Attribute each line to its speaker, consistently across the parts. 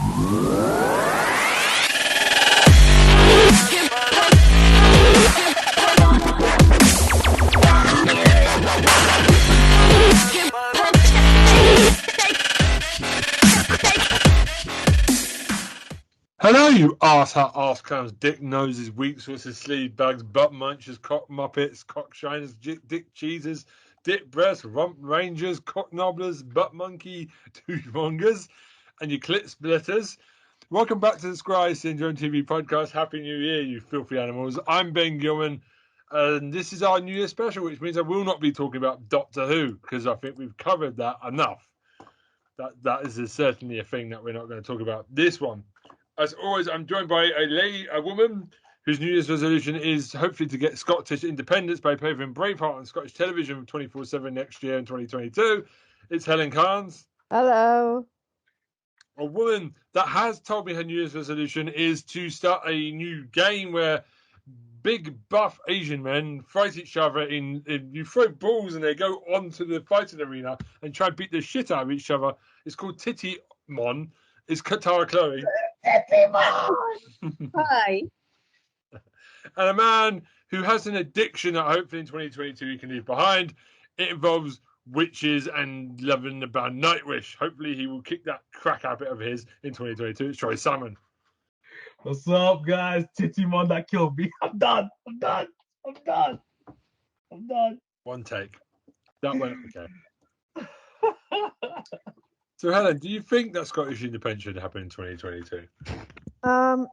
Speaker 1: Hello, you arsehat, arse clowns, dick noses, weak sources, sleeve bags, butt munchers, cock muppets, cock shiners, dick cheesers, dick breasts, rump rangers, cock nobblers, butt monkey, toothmongers, and you clit splitters. Welcome back to the Scry Syndrome TV podcast. Happy New Year, you filthy animals. I'm Ben Gilman, and this is our New Year special, which means I will not be talking about Doctor Who, because I think we've covered that enough. That is certainly a thing that we're not going to talk about. This one. As always, I'm joined by a woman whose New Year's resolution is hopefully to get Scottish independence by favouring Braveheart on Scottish television 24/7 next year in 2022. It's Helen Carnes.
Speaker 2: Hello.
Speaker 1: A woman that has told me her New Year's resolution is to start a new game where big buff Asian men fight each other in you throw balls and they go onto the fighting arena and try and beat the shit out of each other. It's called Titty Mon. It's Katara Chloe.
Speaker 2: Hi.
Speaker 1: And a man who has an addiction that hopefully in 2022 he can leave behind. It involves witches and loving about Nightwish. Hopefully he will kick that crack habit of his in 2022. It's Troy Salmon.
Speaker 3: What's up, guys? Titty Mon that killed me. I'm done.
Speaker 1: One take. That went okay. So Helen, do you think that Scottish independence should happen in 2022?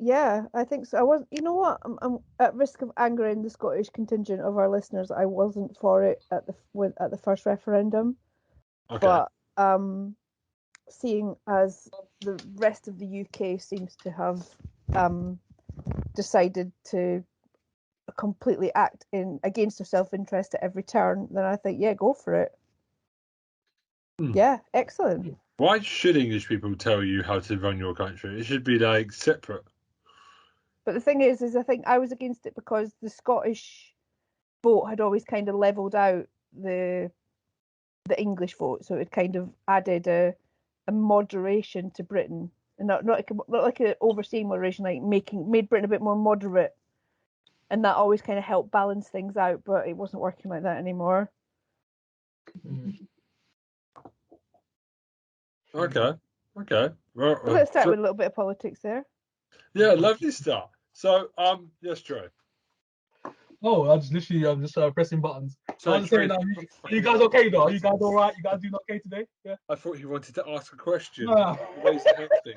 Speaker 2: Yeah, I think so. I was. You know what? I'm at risk of angering the Scottish contingent of our listeners. I wasn't for it at the first referendum.
Speaker 1: Okay.
Speaker 2: But seeing as the rest of the UK seems to have decided to completely act against their self-interest at every turn, then I think, yeah, go for it. Yeah, excellent.
Speaker 1: Why should English people tell you how to run your country? It should be like separate.
Speaker 2: But the thing is I think I was against it because the Scottish vote had always kind of levelled out the English vote, so it kind of added a moderation to Britain, and not like an overseeing moderation, like made Britain a bit more moderate, and that always kind of helped balance things out. But it wasn't working like that anymore.
Speaker 1: Okay. Well,
Speaker 2: Let's start with a little bit of politics there.
Speaker 1: Yeah, lovely start. So, yes, Troy.
Speaker 3: Oh, I'm just pressing buttons.
Speaker 1: So,
Speaker 3: I was saying, are you guys okay though? Are you guys all right? You guys doing okay today? Yeah.
Speaker 1: I thought you wanted to ask a question.
Speaker 3: No.
Speaker 1: Ways of acting.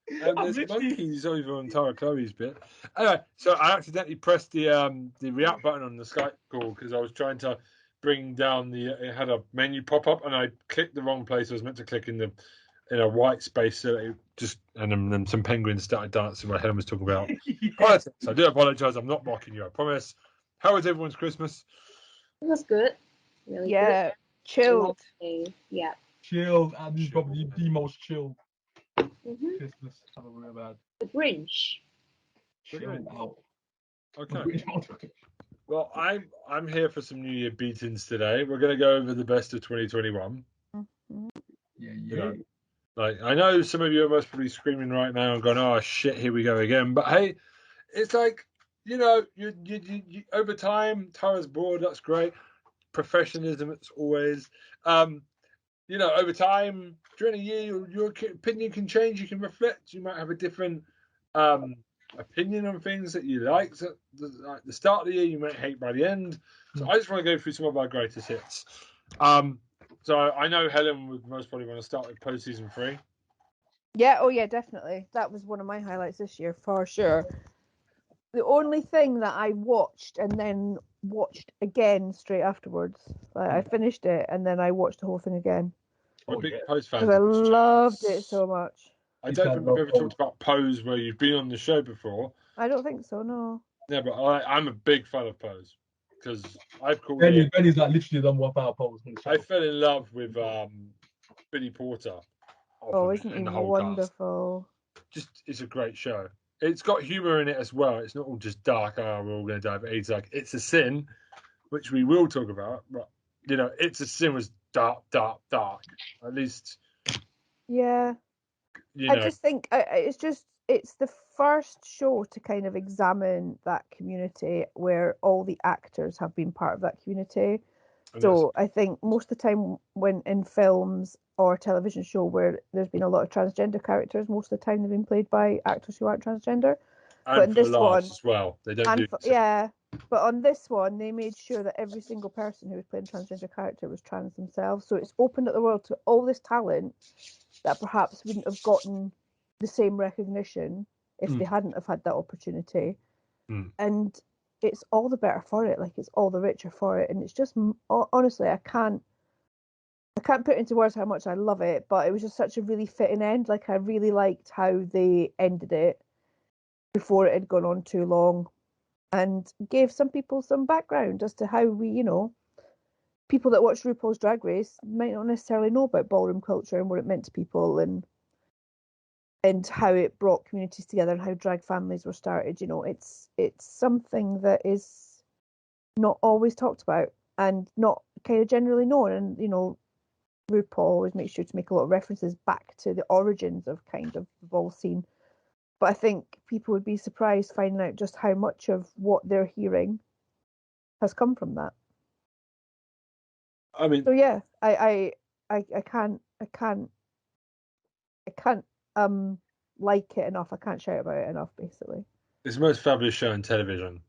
Speaker 1: There's monkeys over on Tara Chloe's bit. Anyway, so I accidentally pressed the react button on the Skype call because I was trying to bring down it had a menu pop up and I clicked the wrong place. I was meant to click in a white space, so it just and then some penguins started dancing while Helen was talking about politics. I do apologise. I'm not mocking you. I promise. How was everyone's Christmas?
Speaker 4: It was good. Really
Speaker 2: good. Chilled.
Speaker 4: Yeah.
Speaker 3: Chilled, and this is probably the most chilled Christmas I've ever had.
Speaker 4: The Grinch.
Speaker 3: Chilled out.
Speaker 1: Okay. Well, I'm here for some New Year beatings today. We're going to go over the best of 2021.
Speaker 3: Yeah.
Speaker 1: You know, like I know some of you are most probably screaming right now and going, "Oh shit, here we go again." But hey, it's like you over time, Tara's bored. That's great. Professionalism, it's always. Over time, during a year, your opinion can change. You can reflect. You might have a different opinion on things that you like. So, at the start of the year, you might hate by the end. So I just want to go through some of our greatest hits. So I know Helen would most probably want to start with post-season 3.
Speaker 2: Yeah, oh yeah, definitely. That was one of my highlights this year, for sure. The only thing that I watched and then watched again straight afterwards, I finished it and then I watched the whole thing again.
Speaker 1: I'm a big Pose fan.
Speaker 2: Because I loved it so much.
Speaker 1: I don't think we've ever talked about Pose where you've been on the show before.
Speaker 2: I don't think so, no.
Speaker 1: Yeah, but I'm a big fan of Pose. Because I've called
Speaker 3: Benny's like literally done 1 hour Pose.
Speaker 1: I fell in love with Billy Porter.
Speaker 2: Oh, isn't he wonderful?
Speaker 1: It's a great show. It's got humour in it as well. It's not all just dark, we're all going to die of AIDS. Like, It's a Sin, which we will talk about. But, It's a Sin was dark. At least.
Speaker 2: Yeah. I just think it's the first show to kind of examine that community where all the actors have been part of that community. So I think most of the time when in films or television show where there's been a lot of transgender characters, most of the time they've been played by actors who aren't transgender.
Speaker 1: And
Speaker 2: but in
Speaker 1: for
Speaker 2: this one,
Speaker 1: as well, they don't do.
Speaker 2: Yeah, but on this one, they made sure that every single person who was playing a transgender character was trans themselves. So it's opened up the world to all this talent that perhaps wouldn't have gotten the same recognition if they hadn't have had that opportunity. And it's all the better for it. Like, it's all the richer for it. And it's just, honestly, I can't put into words how much I love it, but it was just such a really fitting end. Like, I really liked how they ended it before it had gone on too long, and gave some people some background as to how we, people that watch RuPaul's Drag Race might not necessarily know about ballroom culture and what it meant to people, and how it brought communities together and how drag families were started. It's something that is not always talked about and not kind of generally known. And RuPaul always makes sure to make a lot of references back to the origins of kind of the ball scene. But I think people would be surprised finding out just how much of what they're hearing has come from that.
Speaker 1: I mean,
Speaker 2: so yeah, I can't like it enough. I can't shout about it enough. Basically,
Speaker 1: it's the most fabulous show on television.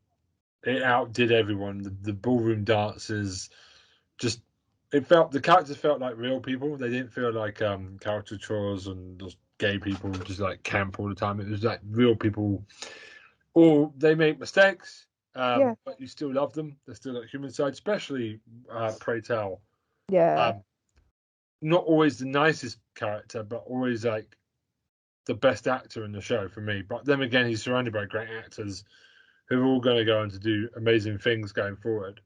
Speaker 1: It outdid everyone. The ballroom dancers, the characters felt like real people. They didn't feel like caricatures and just gay people just like camp all the time. It was like real people. Or they make mistakes, but you still love them. They're still like human side, especially Pray Tell.
Speaker 2: Yeah.
Speaker 1: Not always the nicest character, but always like the best actor in the show for me. But then again, he's surrounded by great actors who are all going to go on to do amazing things going forward.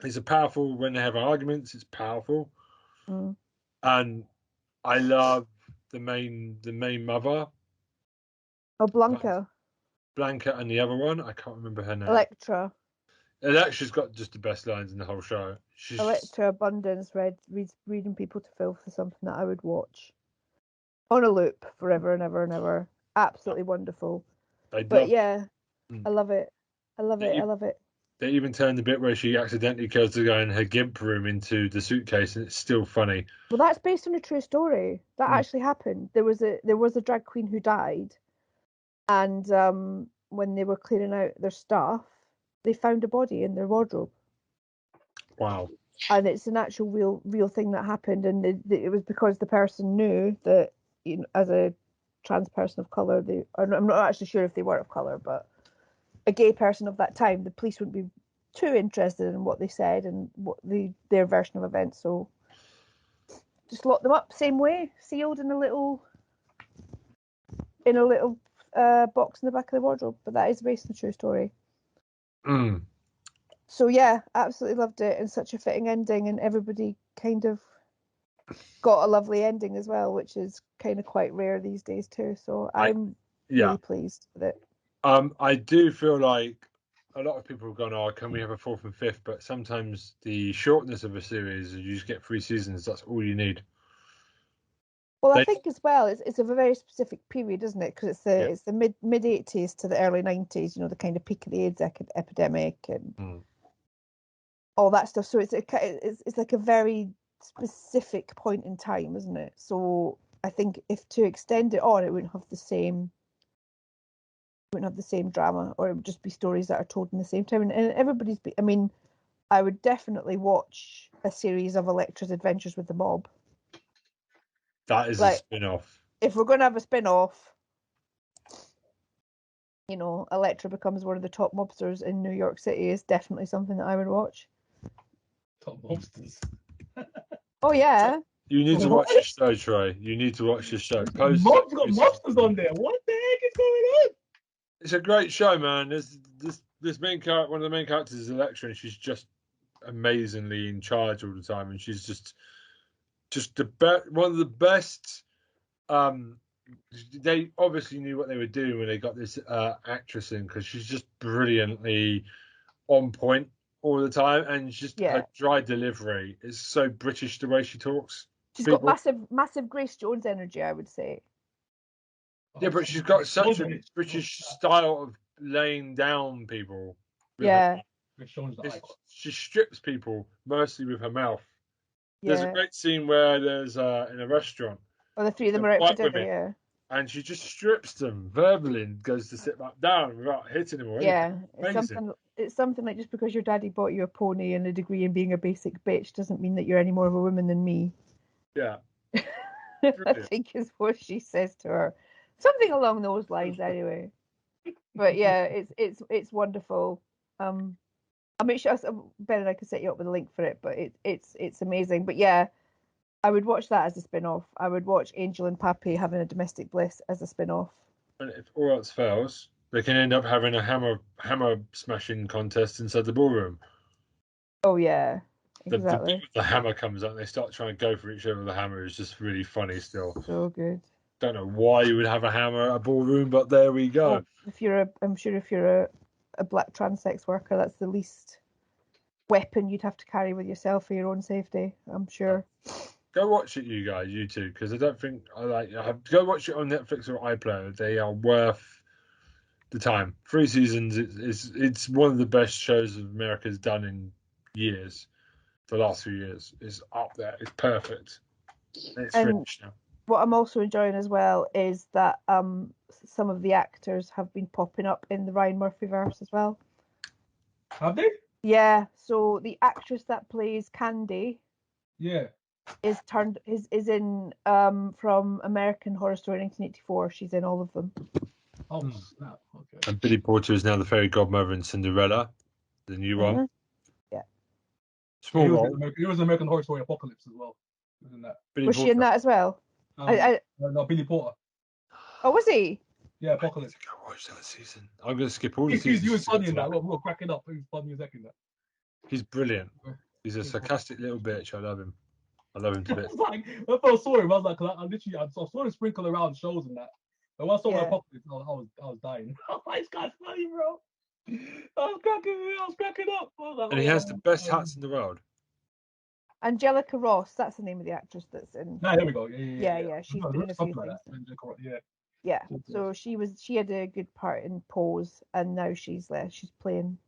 Speaker 1: It's a powerful when they have arguments. It's powerful, and I love the main mother.
Speaker 2: Oh, Blanca.
Speaker 1: Blanca, and the other one, I can't remember her name.
Speaker 2: Electra.
Speaker 1: Electra's got just the best lines in the whole show.
Speaker 2: Electra Abundance reading people to filth is something that I would watch on a loop forever and ever and ever. Absolutely wonderful. I love it. I love it.
Speaker 1: They even turned the bit where she accidentally kills the guy in her gimp room into the suitcase, and it's still funny.
Speaker 2: Well, that's based on a true story. That actually happened. There was a drag queen who died, and when they were clearing out their stuff, they found a body in their wardrobe.
Speaker 1: Wow.
Speaker 2: And it's an actual real thing that happened, and it was because the person knew that, as a trans person of colour, I'm not actually sure if they were of colour, but a gay person of that time, the police wouldn't be too interested in what they said and what their version of events, so just locked them up, same way, sealed in a little box in the back of the wardrobe. But that is based on a true story. So yeah, absolutely loved it, and such a fitting ending, and everybody kind of got a lovely ending as well, which is kind of quite rare these days too. So I'm really pleased with it.
Speaker 1: I do feel like a lot of people have gone, "Oh, can we have a fourth and fifth?" But sometimes the shortness of a series, you just get 3 seasons. That's all you need.
Speaker 2: Well, I think as well, it's a very specific period, isn't it? Because it's the mid '80s to the early '90s. The kind of peak of the AIDS epidemic and all that stuff. So it's like a very specific point in time, isn't it? So I think if to extend it on, it wouldn't have the same drama, or it would just be stories that are told in the same time. And everybody's. I mean, I would definitely watch a series of Electra's Adventures with the Mob.
Speaker 1: That is a spin-off.
Speaker 2: If we're going to have a spin-off, Electra becomes one of the top mobsters in New York City is definitely something that I would watch.
Speaker 3: Top mobsters.
Speaker 2: Oh yeah.
Speaker 1: You need to watch this show, Troy. You need to watch this show.
Speaker 3: You got mobsters on there. What the heck is going on?
Speaker 1: It's a great show, man. This main character, one of the main characters is Electra, and she's just amazingly in charge all the time, and she's just one of the best. They obviously knew what they were doing when they got this actress in, because she's just brilliantly on point all the time, and just her dry delivery is so British the way she talks.
Speaker 2: She's got
Speaker 1: people.
Speaker 2: massive Grace Jones energy, I would say.
Speaker 1: Yeah, but she's got such a British style of laying down people.
Speaker 2: Yeah.
Speaker 1: She strips people mostly with her mouth. There's a
Speaker 2: Yeah.
Speaker 1: great scene where there's in a restaurant.
Speaker 2: Well, the three of them are out for
Speaker 1: white
Speaker 2: dinner,
Speaker 1: women,
Speaker 2: yeah.
Speaker 1: and she just strips them verbally and goes to sit back down without hitting them or anything.
Speaker 2: Yeah, it's something like, just because your daddy bought you a pony and a degree in being a basic bitch doesn't mean that you're any more of a woman than me.
Speaker 1: Yeah.
Speaker 2: I think is what she says to her. Something along those lines, anyway. But yeah, it's wonderful. I'll make sure Ben and I can set you up with a link for it. But it's amazing. But yeah, I would watch that as a spin-off. I would watch Angel and Pappy having a domestic bliss as a spin-off.
Speaker 1: And if all else fails, they can end up having a hammer smashing contest inside the ballroom.
Speaker 2: Oh yeah, exactly.
Speaker 1: The hammer comes out and they start trying to go for each other with the hammer. Is just really funny still.
Speaker 2: So good.
Speaker 1: Don't know why you would have a hammer at a ballroom, but there we go.
Speaker 2: Well, I'm sure if you're a black trans sex worker, that's the least weapon you'd have to carry with yourself for your own safety. I'm sure.
Speaker 1: Go watch it, you two, because I don't think go watch it on Netflix or iPlayer. They are worth the time. 3 seasons. It's one of the best shows America's done in years. The last few years is up there. It's perfect. It's finished now.
Speaker 2: What I'm also enjoying as well is that some of the actors have been popping up in the Ryan Murphy verse as well.
Speaker 3: Have they?
Speaker 2: Yeah. So the actress that plays Candy,
Speaker 3: yeah,
Speaker 2: is in from American Horror Story 1984. She's in all of them.
Speaker 3: Oh snap! Okay.
Speaker 1: And Billy Porter is now the fairy godmother in Cinderella, the new one.
Speaker 2: Yeah.
Speaker 1: Small role.
Speaker 3: He was American Horror Story Apocalypse as well. He was in that.
Speaker 2: Was she in that as well?
Speaker 3: No, Billy Porter.
Speaker 2: Oh, was he?
Speaker 3: Yeah, Apocalypse.
Speaker 1: I watched that season. I'm going to skip all the seasons.
Speaker 3: He was funny in that. We were cracking up. He was funny as heck in that.
Speaker 1: He's brilliant. He's a sarcastic little bitch. I love him. I love him to bits.
Speaker 3: When I first saw him, I was like, I saw him sprinkle around shows and that. But when I saw Apocalypse, I was dying. Oh, this guy's funny, bro. I was cracking up.
Speaker 1: And he has the best hats in the world.
Speaker 2: Angelica Ross, that's the name of the actress that's in.
Speaker 3: There we go.
Speaker 2: Yeah. She's been in a few things. Yeah. So she had a good part in Pose, and now she's playing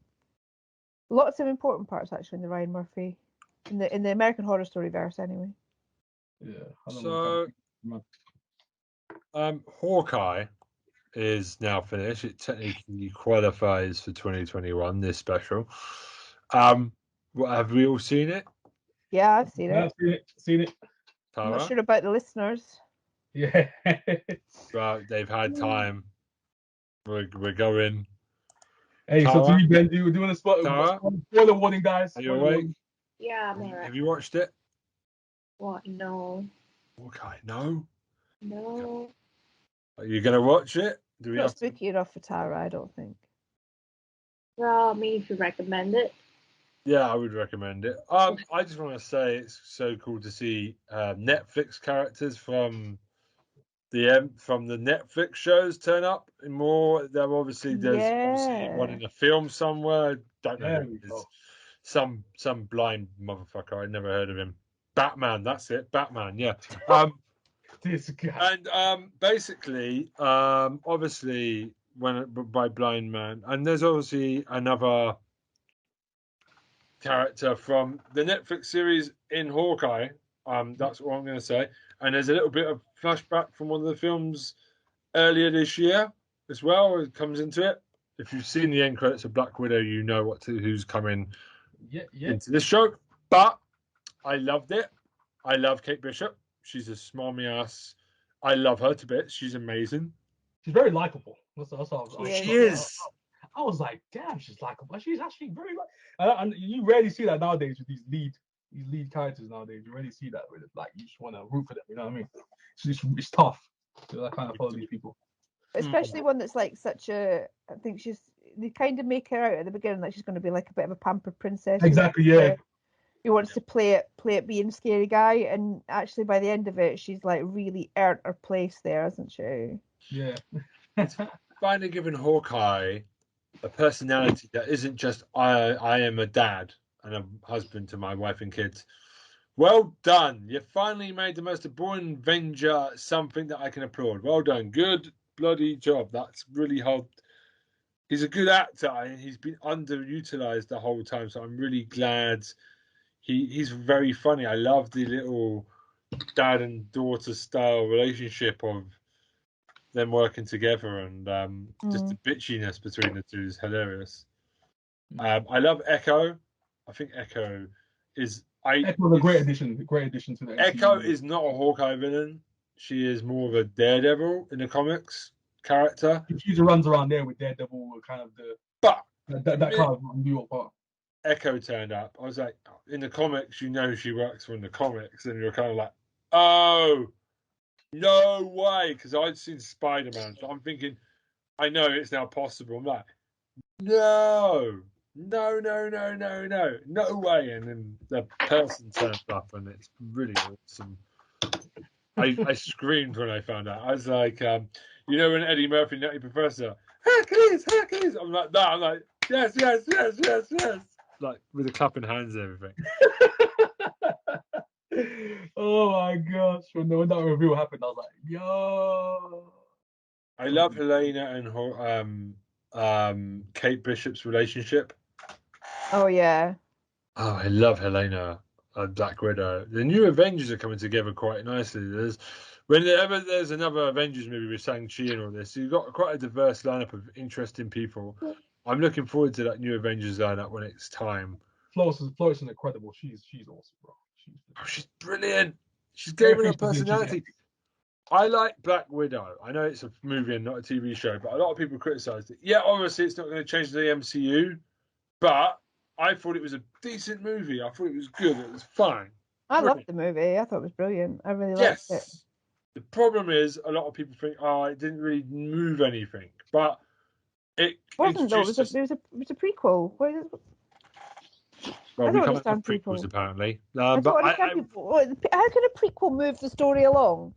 Speaker 2: lots of important parts actually in the Ryan Murphy, in the American Horror Story verse anyway.
Speaker 3: Yeah.
Speaker 1: So, Hawkeye is now finished. It technically qualifies for 2021. This special. Have we all seen it?
Speaker 2: Yeah, I've seen it.
Speaker 3: Seen it.
Speaker 2: I'm not sure about the listeners.
Speaker 3: Yeah.
Speaker 1: Right, they've had time. We're going.
Speaker 3: Hey, Tara? So do you want to spoiler warning, guys?
Speaker 1: Are you awake?
Speaker 4: Yeah, I'm alright.
Speaker 1: Have you watched it?
Speaker 4: What? No.
Speaker 1: Okay, no.
Speaker 4: No.
Speaker 1: Are you going to watch it?
Speaker 2: Do we not spooky enough for Tara? I don't think.
Speaker 4: Well, maybe if you recommend it.
Speaker 1: Yeah, I would recommend it. I just want to say it's so cool to see Netflix characters from the Netflix shows turn up in more. There's obviously one in a film somewhere. Don't know who it is. Some blind motherfucker. I never heard of him. Batman. That's it. Batman. Yeah.
Speaker 3: This guy.
Speaker 1: And basically, obviously, by blind man, and there's obviously another character from the Netflix series in Hawkeye. That's what I'm going to say. And there's a little bit of flashback from one of the films earlier this year as well. It comes into it. If you've seen the end credits of Black Widow, you know who's coming into this show. But I loved it. I love Kate Bishop. She's a smarmy ass. I love her to bits. She's amazing.
Speaker 3: She's very likable.
Speaker 1: She is.
Speaker 3: I was like, damn, she's likable. She's actually very and you rarely see that nowadays with these lead characters nowadays. You rarely see that with it. Like, you just want to root for them. You know what I mean? It's tough. So I kind of follow these people.
Speaker 2: Especially one that's like such a. I think they kind of make her out at the beginning like she's going to be like a bit of a pampered princess.
Speaker 3: Exactly. Yeah.
Speaker 2: Who wants to play it being a scary guy, and actually by the end of it, she's like really earned her place there, hasn't she?
Speaker 3: Yeah.
Speaker 1: Finally giving Hawkeye a personality that isn't just I am a dad and a husband to my wife and kids. Well done. You finally made the most boring Avenger something that I can applaud. Well done. Good bloody job. That's really hard. He's a good actor and he's been underutilized the whole time. So I'm really glad he's very funny. I love the little dad and daughter style relationship of them working together, and just the bitchiness between the two is hilarious. I love Echo. I think Echo is
Speaker 3: Echo's a great addition to the
Speaker 1: Echo
Speaker 3: MCU.
Speaker 1: is not a Hawkeye villain. She is more of a Daredevil in the comics character.
Speaker 3: She usually runs around there with Daredevil, kind of
Speaker 1: But
Speaker 3: that kind of New York part.
Speaker 1: Echo turned up. I was like, in the comics, you know she works for in the comics, and you're kind of like, oh, no way, because I'd seen Spider-Man, so I'm thinking, I know it's now possible. I'm like, no way, and then the person turns up, and it's really awesome. I screamed when I found out. I was like, you know when Eddie Murphy, Nutty Professor, Hercules, I'm like that. I'm like, yes, like with the clapping hands and everything.
Speaker 3: Oh my gosh! When that reveal happened, I was like, yo.
Speaker 1: I love Helena and Kate Bishop's relationship.
Speaker 2: Oh yeah.
Speaker 1: Oh, I love Helena and Black Widow. The new Avengers are coming together quite nicely. Whenever there's another Avengers movie with Shang-Chi and all this, you've got quite a diverse lineup of interesting people. I'm looking forward to that new Avengers lineup when it's time.
Speaker 3: Florence is incredible. She's awesome, bro.
Speaker 1: She's brilliant. She's giving her personality. I like Black Widow. I know it's a movie and not a TV show, but a lot of people criticised it. Yeah, obviously it's not going to change the MCU, but I thought it was a decent movie. I thought it was good. It was fine.
Speaker 2: I loved the movie. I thought it was brilliant. I really liked it.
Speaker 1: The problem is a lot of people think, oh, it didn't really move anything, but it
Speaker 2: wasn't. Though. It was a prequel.
Speaker 1: Well,
Speaker 2: I
Speaker 1: we
Speaker 2: don't
Speaker 1: can't have
Speaker 2: understand
Speaker 1: prequels
Speaker 2: people.
Speaker 1: Apparently.
Speaker 2: I don't understand people. How can a prequel move the story along?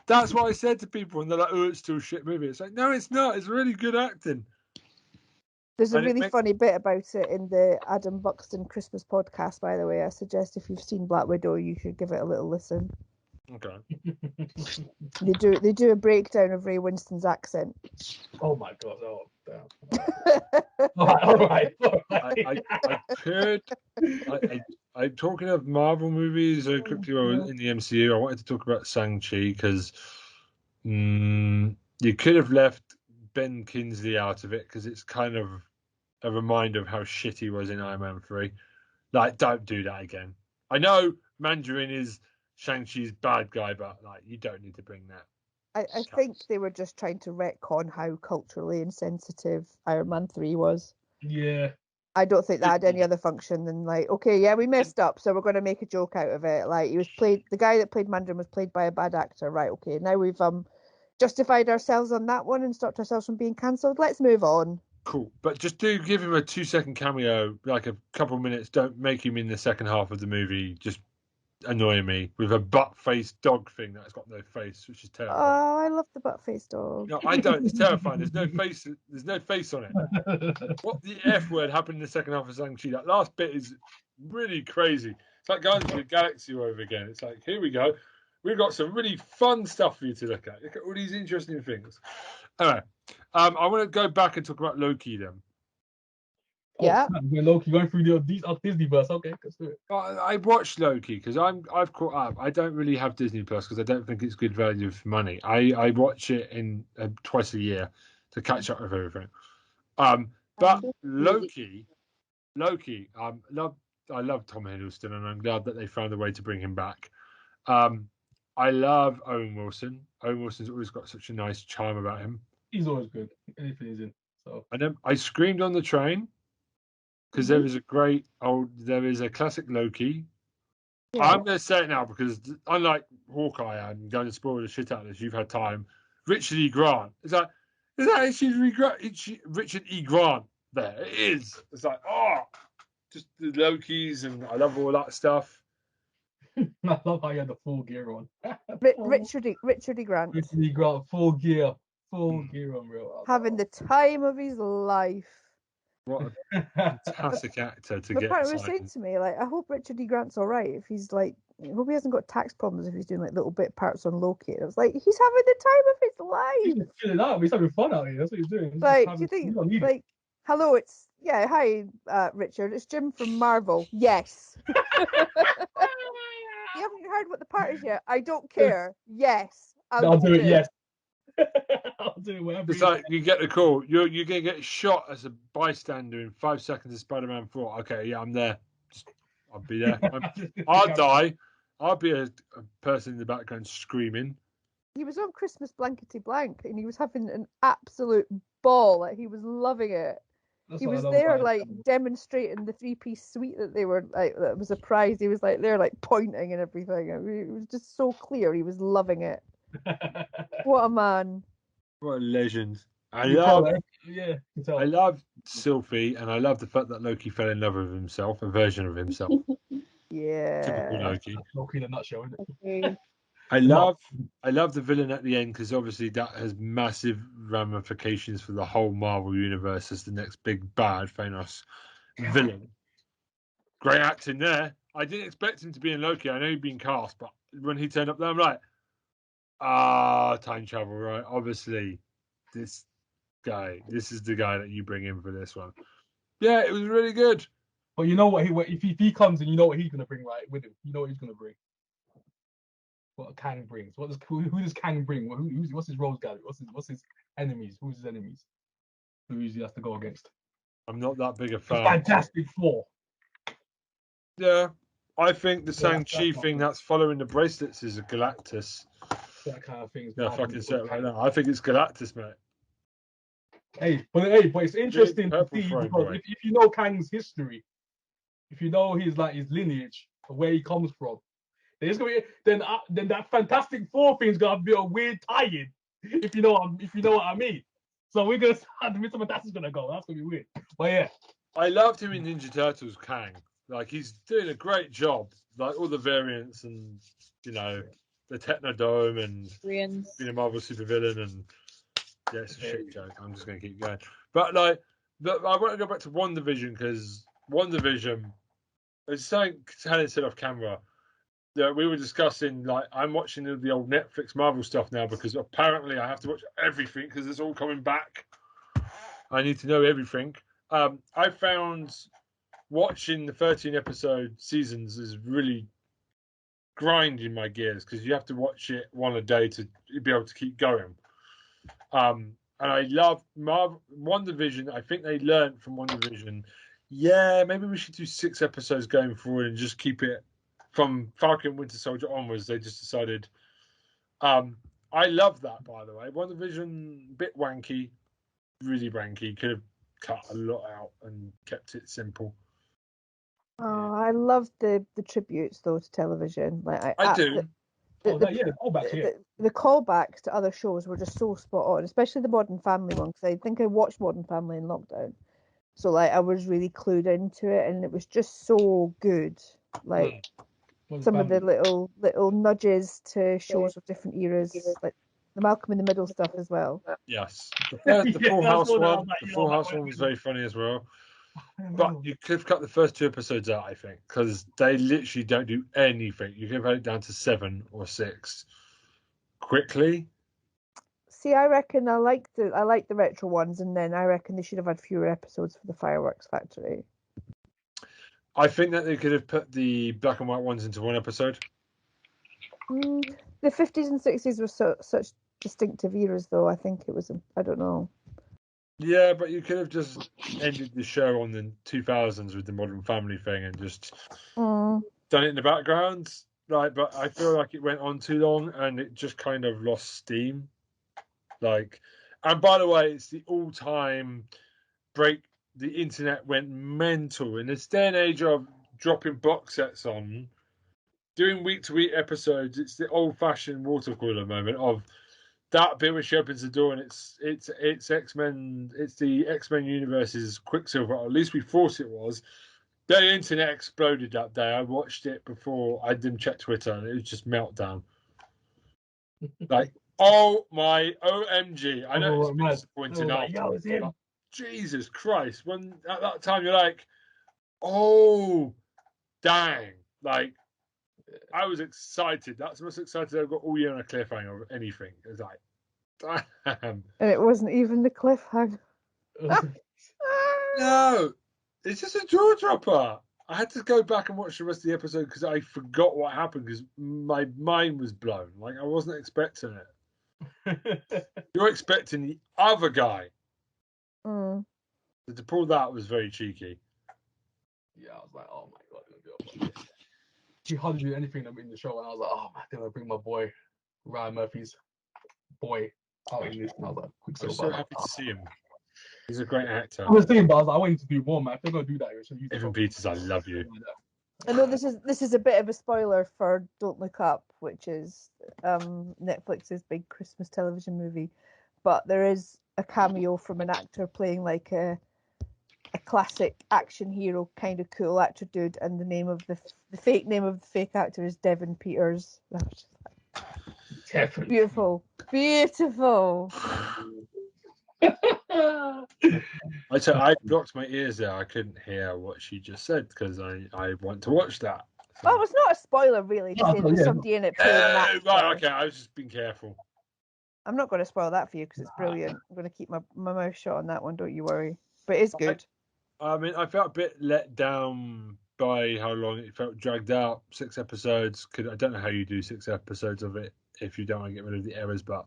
Speaker 1: That's what I said to people, and they're like, "Oh, it's still a shit movie." It's like, no, it's not. It's really good acting.
Speaker 2: There's a really funny bit about it in the Adam Buxton Christmas podcast, by the way. I suggest if you've seen Black Widow, you should give it a little listen.
Speaker 1: Okay.
Speaker 2: They do a breakdown of Ray Winston's accent.
Speaker 3: Oh my god! Oh damn! all right.
Speaker 1: I'm talking of Marvel movies quickly in the MCU. I wanted to talk about Shang-Chi because you could have left Ben Kingsley out of it because it's kind of a reminder of how shit he was in Iron Man 3. Like, don't do that again. I know Mandarin is Shang-Chi's bad guy, but like, you don't need to bring that.
Speaker 2: I think they were just trying to retcon how culturally insensitive Iron Man 3 was.
Speaker 3: Yeah.
Speaker 2: I don't think that had any other function than like, okay, yeah, we messed up, so we're going to make a joke out of it. Like, the guy that played Mandarin was played by a bad actor, right? Okay, now we've justified ourselves on that one and stopped ourselves from being cancelled. Let's move on.
Speaker 1: Cool, but just do give him a 2-second cameo, like a couple of minutes. Don't make him in the second half of the movie. Just annoying me with a butt-faced dog thing that's got no face, which is terrible.
Speaker 2: Oh, I love the butt-faced dog.
Speaker 1: No, I don't. It's terrifying. There's no face. There's no face on it. What the F word happened in the second half of Shang-Chi? That last bit is really crazy. It's like going to the galaxy over again. It's like, here we go. We've got some really fun stuff for you to look at. Look at all these interesting things. Anyway, I want to go back and talk about Loki then.
Speaker 2: Yeah.
Speaker 3: Loki going through these Disneyverse. Okay, let's do it.
Speaker 1: I watched Loki because I've caught up. I don't really have Disney Plus because I don't think it's good value for money. I watch it in twice a year to catch up with everything. But Loki, I love Tom Hiddleston, and I'm glad that they found a way to bring him back. I love Owen Wilson. Owen Wilson's always got such a nice charm about him.
Speaker 3: He's always good. Anything he's in. So
Speaker 1: I screamed on the train. Because there is a classic Loki. Yeah. I'm going to say it now because unlike Hawkeye, I'm going to spoil the shit out of this. You've had time. Richard E. Grant. Is that Richard E. Grant there? It is. It's like, just the Lokis, and I love all that stuff.
Speaker 3: I love how you had the full gear on.
Speaker 2: Richard E. Grant.
Speaker 3: Richard E. Grant, full gear on, real.
Speaker 2: Having the time of his life.
Speaker 1: What a fantastic actor to get.
Speaker 2: My partner was saying to me, like, I hope Richard E. Grant's all right if he's like I hope he hasn't got tax problems if he's doing like little bit parts on Loki. And I was like, he's having the time of his
Speaker 3: He's
Speaker 2: life.
Speaker 3: just chilling out. He's having fun out here. That's what he's doing. He's
Speaker 2: Like,
Speaker 3: just
Speaker 2: do you
Speaker 3: having,
Speaker 2: think,
Speaker 3: you don't need
Speaker 2: like, hello, it's hi, Richard. It's Jim from Marvel. Yes. You haven't heard what the part is yet. I don't care. Yes,
Speaker 3: I'll do it. Yes. I'll do whatever.
Speaker 1: It's like you get the call. You're gonna get shot as a bystander in 5 seconds of Spider-Man 4. Okay, yeah, I'm there. I'll be there. I'll die. I'll be a person in the background screaming.
Speaker 2: He was on Christmas Blankety Blank, and he was having an absolute ball. Like, he was loving it. He was there, like, demonstrating the 3-piece suite that they were like. That was a prize. He was like there, like, pointing and everything. I mean, it was just so clear. He was loving it. What a man!
Speaker 1: What a legend! I love Sylvie, and I love the fact that Loki fell in love with himself, a version of himself.
Speaker 2: Yeah,
Speaker 1: typical Loki.
Speaker 3: Loki in a nutshell.
Speaker 4: Okay.
Speaker 1: I love the villain at the end, because obviously that has massive ramifications for the whole Marvel universe as the next big bad Thanos villain. Great acting there. I didn't expect him to be in Loki. I know he'd been cast, but when he turned up there, I'm like, time travel, right? Obviously, this is the guy that you bring in for this one. Yeah, it was really good.
Speaker 3: But you know what? If he comes in, you know what he's gonna bring right with him. You know what he's gonna bring. What Kang brings. Who does Kang bring? What's his roles gallery? What's his enemies? Who's his enemies? Who usually has to go against?
Speaker 1: I'm not that big a fan.
Speaker 3: Fantastic Four.
Speaker 1: Yeah, I think the Shang-Chi thing that's following the bracelets is a Galactus.
Speaker 3: That kind of thing.
Speaker 1: Yeah, fucking say it like that. I think it's Galactus, mate.
Speaker 3: But it's interesting to see, because if you know Kang's history, if you know his lineage, where he comes from, then that Fantastic Four thing's gonna be a weird tie-in. If you know what I mean. So we're gonna start Mr. Fantastic's gonna go. That's gonna be weird. But yeah,
Speaker 1: I loved him in Ninja Turtles, Kang. Like, he's doing a great job. Like, all the variants and, you know, the Technodome and being a Marvel supervillain, and yeah, it's a shit joke. I'm just going to keep going. But, like, I want to go back to WandaVision, because WandaVision is something Helen said off camera that we were discussing. Like, I'm watching the old Netflix Marvel stuff now, because apparently I have to watch everything because it's all coming back. I need to know everything. I found watching the 13-episode seasons is really grinding my gears, because you have to watch it one a day to be able to keep going. And I love WandaVision. I think they learned from WandaVision. Yeah, maybe we should do 6 episodes going forward and just keep it from Falcon Winter Soldier onwards. They just decided. I love that, by the way. WandaVision, bit wanky, really wanky. Could have cut a lot out and kept it simple.
Speaker 2: Oh, I love the tributes though to television. Like
Speaker 1: I do.
Speaker 2: The callbacks to other shows were just so spot on, especially the Modern Family one, because I think I watched Modern Family in lockdown, so like I was really clued into it, and it was just so good. Like some of the little nudges to shows of different eras, like the Malcolm in the Middle stuff as well.
Speaker 1: Yes, the Full House one. The Full House one was very funny as well. But you could have cut the first 2 episodes out, I think, because they literally don't do anything. You could have had it down to 7 or 6 quickly.
Speaker 2: See, I reckon I like the retro ones, and then I reckon they should have had fewer episodes for the Fireworks Factory.
Speaker 1: I think that they could have put the black and white ones into 1 episode.
Speaker 2: The 50s and 60s were such distinctive eras, though. I think it was. I don't know.
Speaker 1: Yeah, but you could have just ended the show on the 2000s with the Modern Family thing and just done it in the background. Like, but I feel like it went on too long and it just kind of lost steam. Like, and by the way, it's the all-time break. The internet went mental in this day and age of dropping box sets on, doing week-to-week episodes. It's the old-fashioned water cooler moment of that bit where she opens the door and it's X-Men. It's the X-Men universe's Quicksilver. Or at least we thought it was. The internet exploded that day. I watched it before. I didn't check Twitter, and it was just meltdown. Like, oh my OMG! I know it's disappointing after. Jesus Christ! When at that time you're like, oh, dang! Like, I was excited. That's the most excited I've got all year on a cliffhanger of anything. It was like, damn.
Speaker 2: And it wasn't even the cliffhanger.
Speaker 1: No, it's just a jaw dropper. I had to go back and watch the rest of the episode because I forgot what happened because my mind was blown. Like, I wasn't expecting it. You're expecting the other guy.
Speaker 2: Mm.
Speaker 1: So to pull that was very cheeky.
Speaker 3: Yeah, I was like, oh my god. She hardly do anything in the show, and I was like, oh man, they're gonna bring my boy Ryan Murphy's boy out in this. And I was like,
Speaker 1: I'm so happy to see him. He's a great actor.
Speaker 3: I was thinking, but I was like, I want him to do more, man. If they're gonna do that, you should use
Speaker 1: Evan Peters, I love you.
Speaker 2: I know this is a bit of a spoiler for Don't Look Up, which is Netflix's big Christmas television movie, but there is a cameo from an actor playing like a classic action hero, kind of cool actor dude, and the name of the fake name of the fake actor is Devin Peters. Beautiful.
Speaker 1: I blocked my ears there. I couldn't hear what she just said because I want to watch that. So.
Speaker 2: Well, it's not a spoiler really to say there's somebody in it playing an actor.
Speaker 1: Right, okay, I was just being careful.
Speaker 2: I'm not going to spoil that for you because it's brilliant. I'm going to keep my mouth shut on that one, don't you worry. But it's good.
Speaker 1: I mean, I felt a bit let down by how long it felt dragged out. 6 episodes. I don't know how you do 6 episodes of it if you don't want to get rid of the errors, but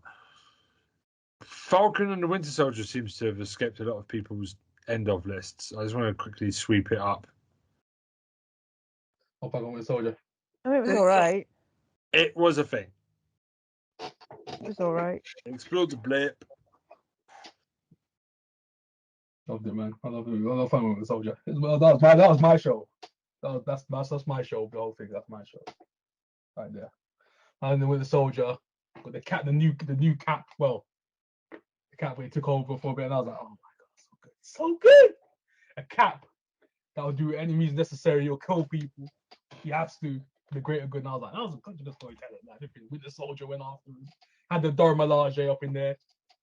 Speaker 1: Falcon and the Winter Soldier seems to have escaped a lot of people's end of lists. I just want to quickly sweep it up.
Speaker 3: Falcon and Winter Soldier.
Speaker 2: I mean, it was all right.
Speaker 1: It was a thing.
Speaker 2: It was all right.
Speaker 1: It explored the blip.
Speaker 3: Loved it, man. I love it. I love Falcon and Winter Soldier. That was my show. That's my show. The whole thing. That's my show. Right there. And then Winter Soldier, got the new cap. Well, the cap when he took over for a bit, and I was like, oh my god, so good. A cap that will do any means necessary. He'll kill people. He has to for the greater good. And I was like, that was a good storytelling. Like, Winter Soldier went after him. Had the Dora Milaje up in there.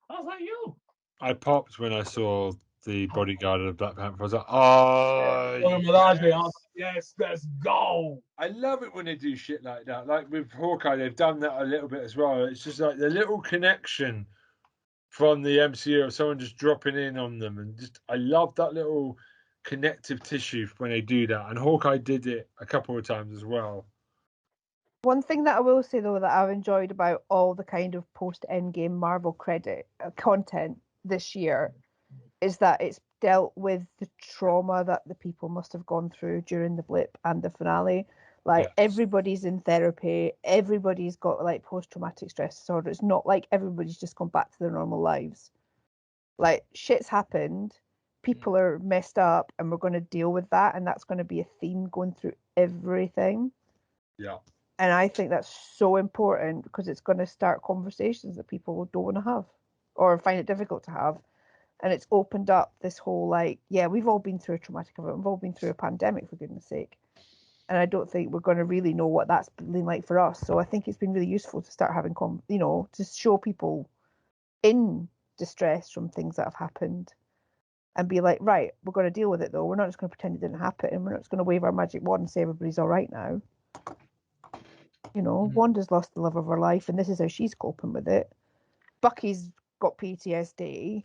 Speaker 3: I was like, yo.
Speaker 1: I popped when I saw the bodyguard of the Black Panther. I was like, oh,
Speaker 3: Dora Milaje. I was like, yes, let's go.
Speaker 1: I love it when they do shit like that. Like with Hawkeye, they've done that a little bit as well. It's just like the little connection from the MCU of someone just dropping in on them. And just, I love that little connective tissue when they do that. And Hawkeye did it a couple of times as well.
Speaker 2: One thing that I will say, though, that I've enjoyed about all the kind of post-Endgame Marvel content this year is that it's dealt with the trauma that the people must have gone through during the blip and the finale. Like, everybody's in therapy. Everybody's got, like, post-traumatic stress disorder. It's not like everybody's just gone back to their normal lives. Like, shit's happened. People are messed up, and we're going to deal with that, and that's going to be a theme going through everything.
Speaker 1: Yeah.
Speaker 2: And I think that's so important because it's going to start conversations that people don't want to have or find it difficult to have. And it's opened up this whole, like, yeah, we've all been through a traumatic event. We've all been through a pandemic, for goodness sake. And I don't think we're going to really know what that's been like for us. So I think it's been really useful to start having, to show people in distress from things that have happened and be like, right, we're going to deal with it, though. We're not just going to pretend it didn't happen. And we're not just going to wave our magic wand and say everybody's all right now. Wanda's lost the love of her life, and this is how she's coping with it. Bucky's got PTSD.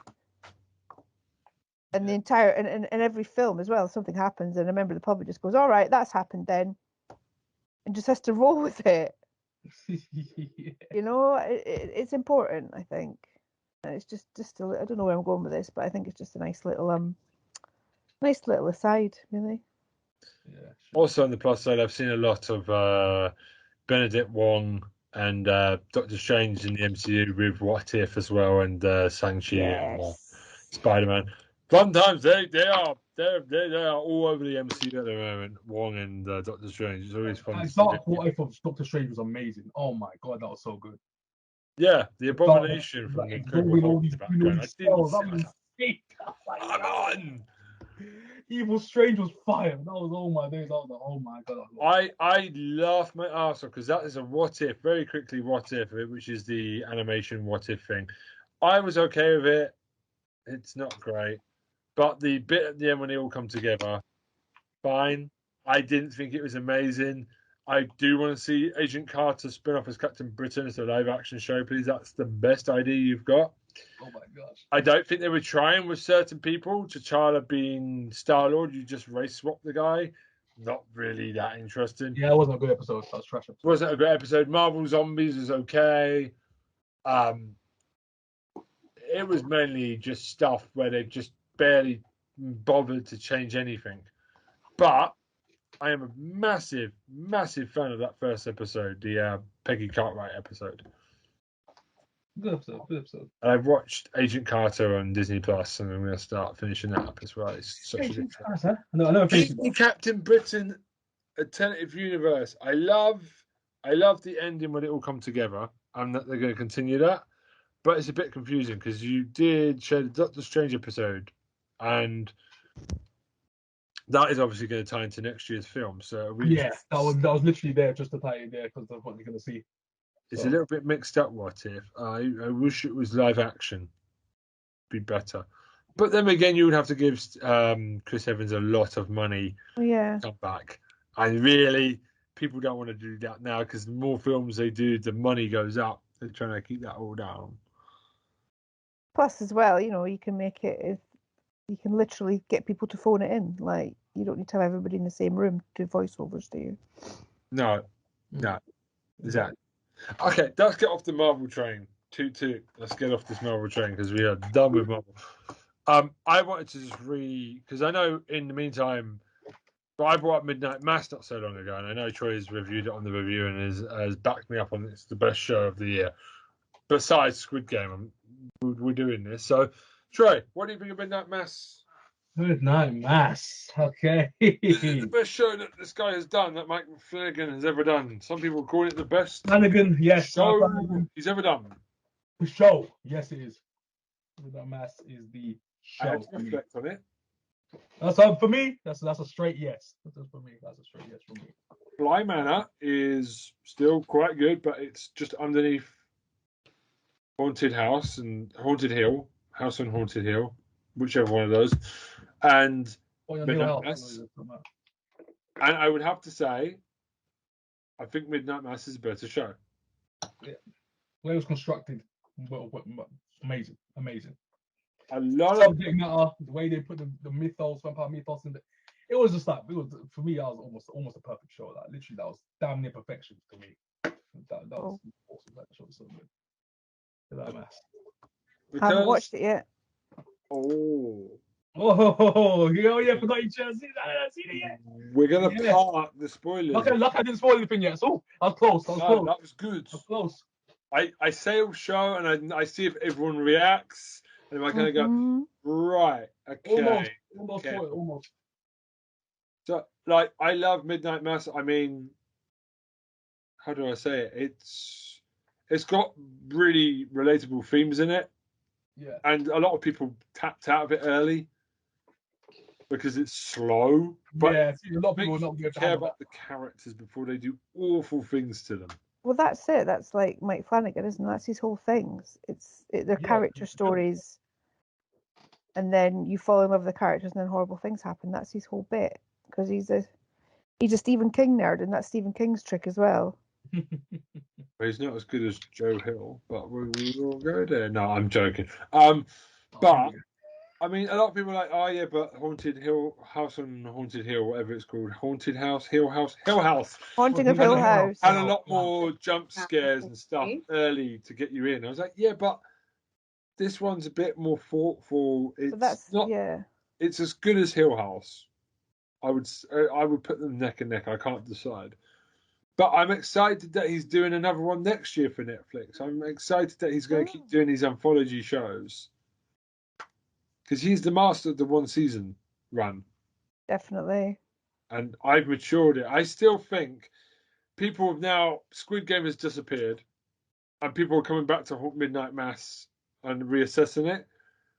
Speaker 2: And the entire and every film as well, something happens, and a member of the public just goes, all right, that's happened then, and just has to roll with it. It's important, I think. And it's just I don't know where I'm going with this, but I think it's just a nice little aside, really.
Speaker 3: Yeah. Sure.
Speaker 1: Also on the plus side, I've seen a lot of Benedict Wong and Doctor Strange in the MCU with What If as well, and Shang-Chi and Spider-Man. Sometimes they are all over the MCU at the moment. Wong and Doctor Strange. It's always fun.
Speaker 3: What If of Doctor Strange was amazing. Oh my god, that was so good.
Speaker 1: Yeah, the Abomination from the Incredible Hulk background. I'm on.
Speaker 3: Evil Strange was fire. That was all my days. I was like, oh my god.
Speaker 1: I laughed my arse off because that is a What If. Very quickly, What If, which is the animation What If thing. I was okay with it. It's not great. But the bit at the end when they all come together, fine. I didn't think it was amazing. I do want to see Agent Carter spin off as Captain Britain as a live action show, please. That's the best idea you've got.
Speaker 3: Oh my gosh.
Speaker 1: I don't think they were trying with certain people. T'Challa being Star-Lord, you just race swap the guy. Not really that interesting.
Speaker 3: Yeah, it wasn't a good episode. That was trash episode.
Speaker 1: Wasn't a great episode. Marvel Zombies was okay. It was mainly just stuff where they just barely bothered to change anything. But I am a massive, massive fan of that first episode, the Peggy Cartwright episode.
Speaker 3: Good episode. Good episode.
Speaker 1: And I've watched Agent Carter on Disney Plus, and I'm going to start finishing that up as well. It's such a good show.
Speaker 3: I know.
Speaker 1: Captain Britain Alternative Universe. I love the ending when it all come together, and that they're going to continue that. But it's a bit confusing because you did share the Doctor Strange episode, and that is obviously going to tie into next year's film. So
Speaker 3: that was literally there just to tie in there because of what you're going to see.
Speaker 1: It's a little bit mixed up. What if? I wish it was live action. Be better. But then again, you would have to give Chris Evans a lot of money to come back. And really, people don't want to do that now because the more films they do, the money goes up. They're trying to keep that all down.
Speaker 2: Plus, as well, you can make it. You can literally get people to phone it in. Like, you don't need to have everybody in the same room to do voiceovers, do you?
Speaker 1: No, exactly. Okay, let's get off the Marvel train. Toot. Let's get off this Marvel train because we are done with Marvel. I wanted to just because I know in the meantime, I brought up Midnight Mass not so long ago, and I know Troy's reviewed it on the review and has backed me up on it's the best show of the year. Besides Squid Game, we're doing this. So, Troy, what do you think of Midnight Mass?
Speaker 3: Midnight Mass. Okay.
Speaker 1: The best show that this guy has done, that Mike Flanagan has ever done. Some people call it the best
Speaker 3: Flanagan, yes.
Speaker 1: show he's ever done.
Speaker 3: The show, yes, it is. Midnight Mass is the show.
Speaker 1: I had to reflect on it.
Speaker 3: That's for me. That's a straight yes. That's for me. That's a straight yes for me.
Speaker 1: Bly Manor is still quite good, but it's just underneath Haunted House and Haunted Hill, House on Haunted Hill, whichever one of those. And Midnight Mass. And I would have to say, I think Midnight Mass is a better show.
Speaker 3: Yeah. The way it was constructed, amazing.
Speaker 1: A lot of
Speaker 3: subject matter, the way they put the mythos, vampire mythos in it was just like for me. That was almost a perfect show. Like literally, that was damn near perfection to me. That was awesome. That show was so good. Midnight Mass.
Speaker 2: I haven't watched it yet.
Speaker 3: Oh, yeah, forgot you should see that. I haven't seen it yet.
Speaker 1: We're gonna part the spoilers.
Speaker 3: Okay, luck I didn't spoil anything yet. So I was close.
Speaker 1: No, that was good.
Speaker 3: I was close.
Speaker 1: I say a show and I see if everyone reacts, and am I gonna go right? Okay,
Speaker 3: Almost.
Speaker 1: So, like, I love Midnight Mass. I mean, how do I say it? It's got really relatable themes in it.
Speaker 3: Yeah.
Speaker 1: And a lot of people tapped out of it early because it's slow. But
Speaker 3: a lot of people not
Speaker 1: care about the characters before they do awful things to them.
Speaker 2: Well, that's it. That's like Mike Flanagan, isn't it? That's his whole thing. They're character stories, and then you fall in love with the characters, and then horrible things happen. That's his whole bit because he's a Stephen King nerd, and that's Stephen King's trick as well.
Speaker 1: Well, he's not as good as Joe Hill, but we will go there. No, I'm joking. But I mean, a lot of people are like, oh yeah, but Haunted Hill, House on Haunted Hill, whatever it's called, Haunted House, Hill House,
Speaker 2: Haunting of Hill House,
Speaker 1: had a lot more jump scares and stuff early to get you in. I was like, yeah, but this one's a bit more thoughtful. It's It's as good as Hill House. I would put them neck and neck. I can't decide. But I'm excited that he's doing another one next year for Netflix. I'm excited that he's going to keep doing these anthology shows. Because he's the master of the one season run.
Speaker 2: Definitely.
Speaker 1: And I've matured it. I still think people have now, Squid Game has disappeared. And people are coming back to Midnight Mass and reassessing it.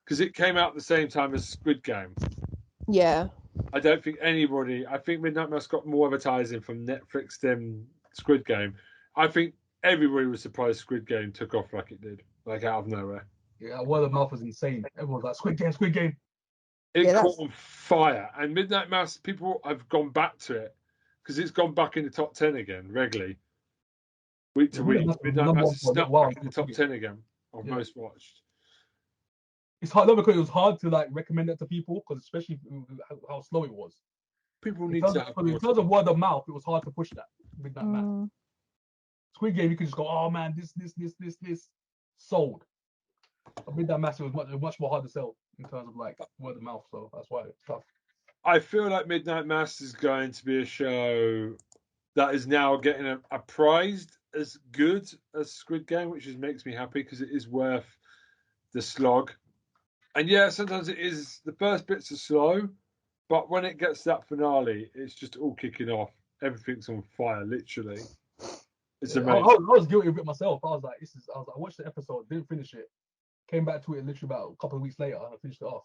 Speaker 1: Because it came out the same time as Squid Game.
Speaker 2: Yeah.
Speaker 1: I don't think I think Midnight Mass got more advertising from Netflix than Squid Game. I think everybody was surprised Squid Game took off like it did, like out of nowhere.
Speaker 3: Yeah, word of mouth was insane. Everyone was like, Squid Game.
Speaker 1: It caught on fire. And Midnight Mass, people have gone back to it because it's gone back in the top 10 again regularly, week to week.
Speaker 3: Midnight
Speaker 1: Midnight Mass has snapped
Speaker 3: Wow.
Speaker 1: back in the top 10 again of most watched.
Speaker 3: It's hard, no, because it was hard to like recommend it to people, because especially how slow it was.
Speaker 1: People
Speaker 3: In
Speaker 1: need
Speaker 3: terms,
Speaker 1: to have
Speaker 3: in terms of word of mouth, it was hard to push that Midnight Mass. Squid Game, you could just go, oh man, this sold. But Midnight Mass, it was much more hard to sell in terms of like word of mouth, so that's why it's tough.
Speaker 1: I feel like Midnight Mass is going to be a show that is now getting apprised as good as Squid Game, which makes me happy because it is worth the slog. And yeah, sometimes it is, the first bits are slow, but when it gets to that finale, it's just all kicking off. Everything's on fire, literally. It's amazing.
Speaker 3: I was guilty of it myself. I was like, I watched the episode, didn't finish it, came back to it literally about a couple of weeks later, and I finished it off.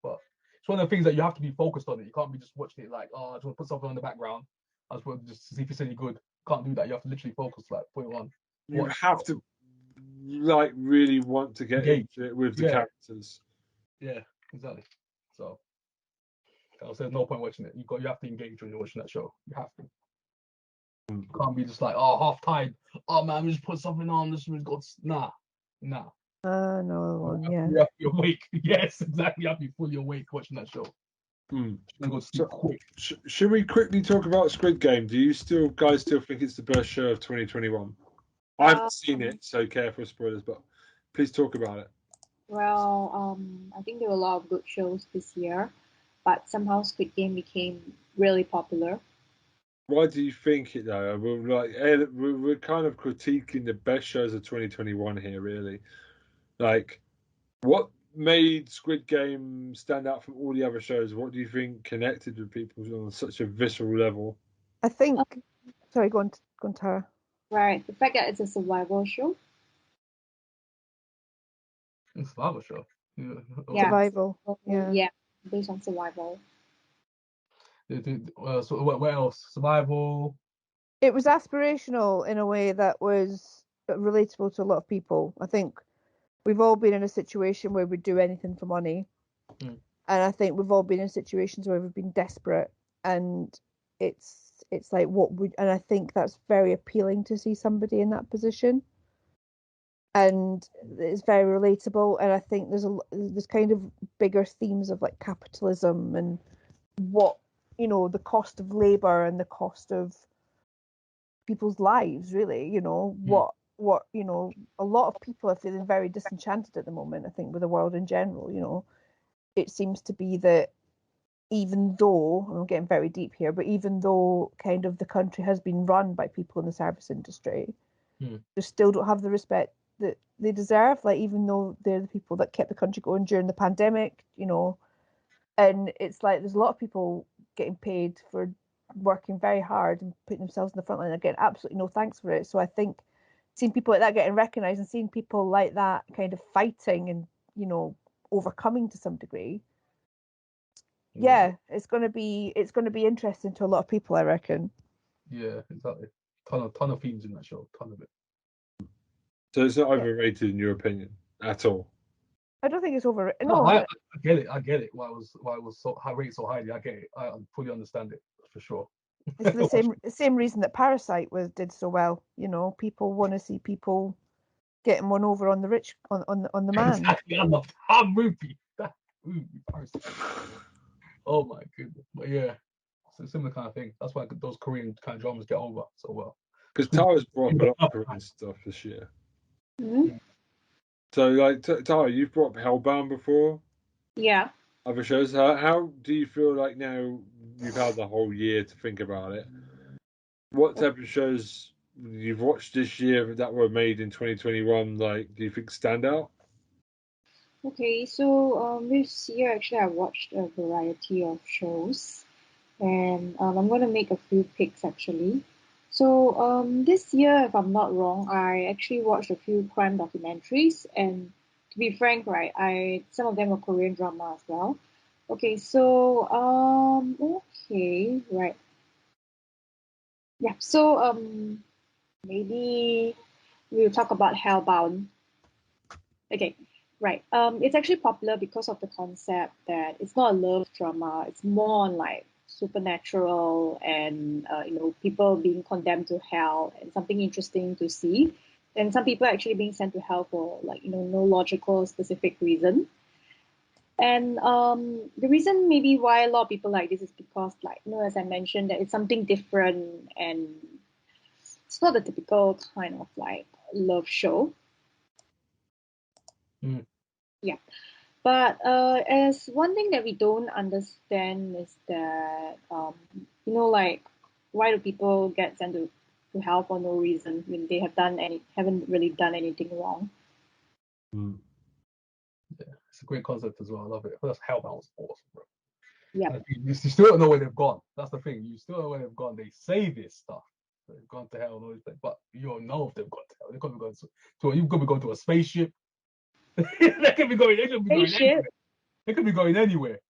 Speaker 3: But it's one of the things that you have to be focused on it. You can't be just watching it like, oh, I just want to put something on the background. I just want to just see if it's any good. Can't do that. You have to literally focus, like put it on.
Speaker 1: You have to like really want to get into it with the characters.
Speaker 3: Yeah, exactly. So there's no point watching it. You have to engage when you're watching that show. You have to. You can't be just like, oh, half tied. Oh man, just put something on. This was good. Nah.
Speaker 2: No,
Speaker 3: You have to be awake. Yes, exactly. You have to be fully awake watching that show. Go sleep quick.
Speaker 1: Should we quickly talk about Squid Game? Do you guys still think it's the best show of 2021? I haven't seen it, so careful spoilers, but please talk about it.
Speaker 4: Well, I think there were a lot of good shows this year, but somehow Squid Game became really popular.
Speaker 1: Why do you think it though? We're kind of critiquing the best shows of 2021 here, really. Like, what made Squid Game stand out from all the other shows? What do you think connected with people on such a visceral level?
Speaker 2: I think. Sorry, go on, Tara.
Speaker 4: Right, the fact that it's a survival show.
Speaker 3: It's a survival show.
Speaker 4: Yeah.
Speaker 2: Survival.
Speaker 4: Yeah, based on survival.
Speaker 3: So what else? Survival.
Speaker 2: It was aspirational in a way that was relatable to a lot of people. I think we've all been in a situation where we'd do anything for money. And I think we've all been in situations where we've been desperate, and it's like and I think that's very appealing to see somebody in that position, and it's very relatable. And I think there's kind of bigger themes of like capitalism and what, the cost of labor and the cost of people's lives, really, what a lot of people are feeling very disenchanted at the moment, I think, with the world in general. It seems to be that even though, I'm getting very deep here, but even though kind of the country has been run by people in the service industry, they still don't have the respect that they deserve, like, even though they're the people that kept the country going during the pandemic, and it's like there's a lot of people getting paid for working very hard and putting themselves in the front line and getting absolutely no thanks for it. So I think seeing people like that getting recognised and seeing people like that kind of fighting and, overcoming to some degree, it's going to be interesting to a lot of people, I reckon.
Speaker 3: Yeah, exactly. Ton of themes in that show, ton of it.
Speaker 1: So it's not overrated in your opinion at all?
Speaker 2: I don't think it's overrated.
Speaker 3: No, I get it. I get it. Why it was so rated so highly. I get it. I fully understand it for sure.
Speaker 2: It's the same reason that Parasite did so well. People want to see people getting one over on the rich, on the man.
Speaker 3: Exactly. I love that movie. That movie, Parasite. Oh my goodness. But yeah, it's a similar kind of thing. That's why those Korean kind of dramas get over so well.
Speaker 1: Because Tara's brought up a lot of Korean stuff this year.
Speaker 4: Mm-hmm.
Speaker 1: So, like, Tara, you've brought up Hellbound before.
Speaker 4: Yeah.
Speaker 1: Other shows. How do you feel like now you've had the whole year to think about it? What type of shows you've watched this year that were made in 2021, like, do you think stand out?
Speaker 4: Okay, so this year actually I watched a variety of shows, and I'm going to make a few picks actually. So this year, if I'm not wrong, I actually watched a few crime documentaries, and to be frank, right, some of them were Korean drama as well. Okay, so right, yeah. So maybe we'll talk about Hellbound. Okay, right. It's actually popular because of the concept that it's not a love drama. It's more on like supernatural and people being condemned to hell and something interesting to see. And some people actually being sent to hell for no logical specific reason. And the reason maybe why a lot of people like this is because as I mentioned, that it's something different and it's not the typical kind of love show.
Speaker 3: Mm.
Speaker 4: Yeah. But as one thing that we don't understand is that why do people get sent to hell for no reason when they haven't really done anything wrong?
Speaker 1: Mm.
Speaker 3: Yeah, it's a great concept as well. I love it. Plus, Hellbound was awesome, bro.
Speaker 4: Yeah.
Speaker 3: You still don't know where they've gone. That's the thing. You still don't know where they've gone. They say this stuff. They've gone to hell and all this, but you don't know if they've gone to hell. They could be going to you could be going to a spaceship. They could be going anywhere. They could be going anywhere.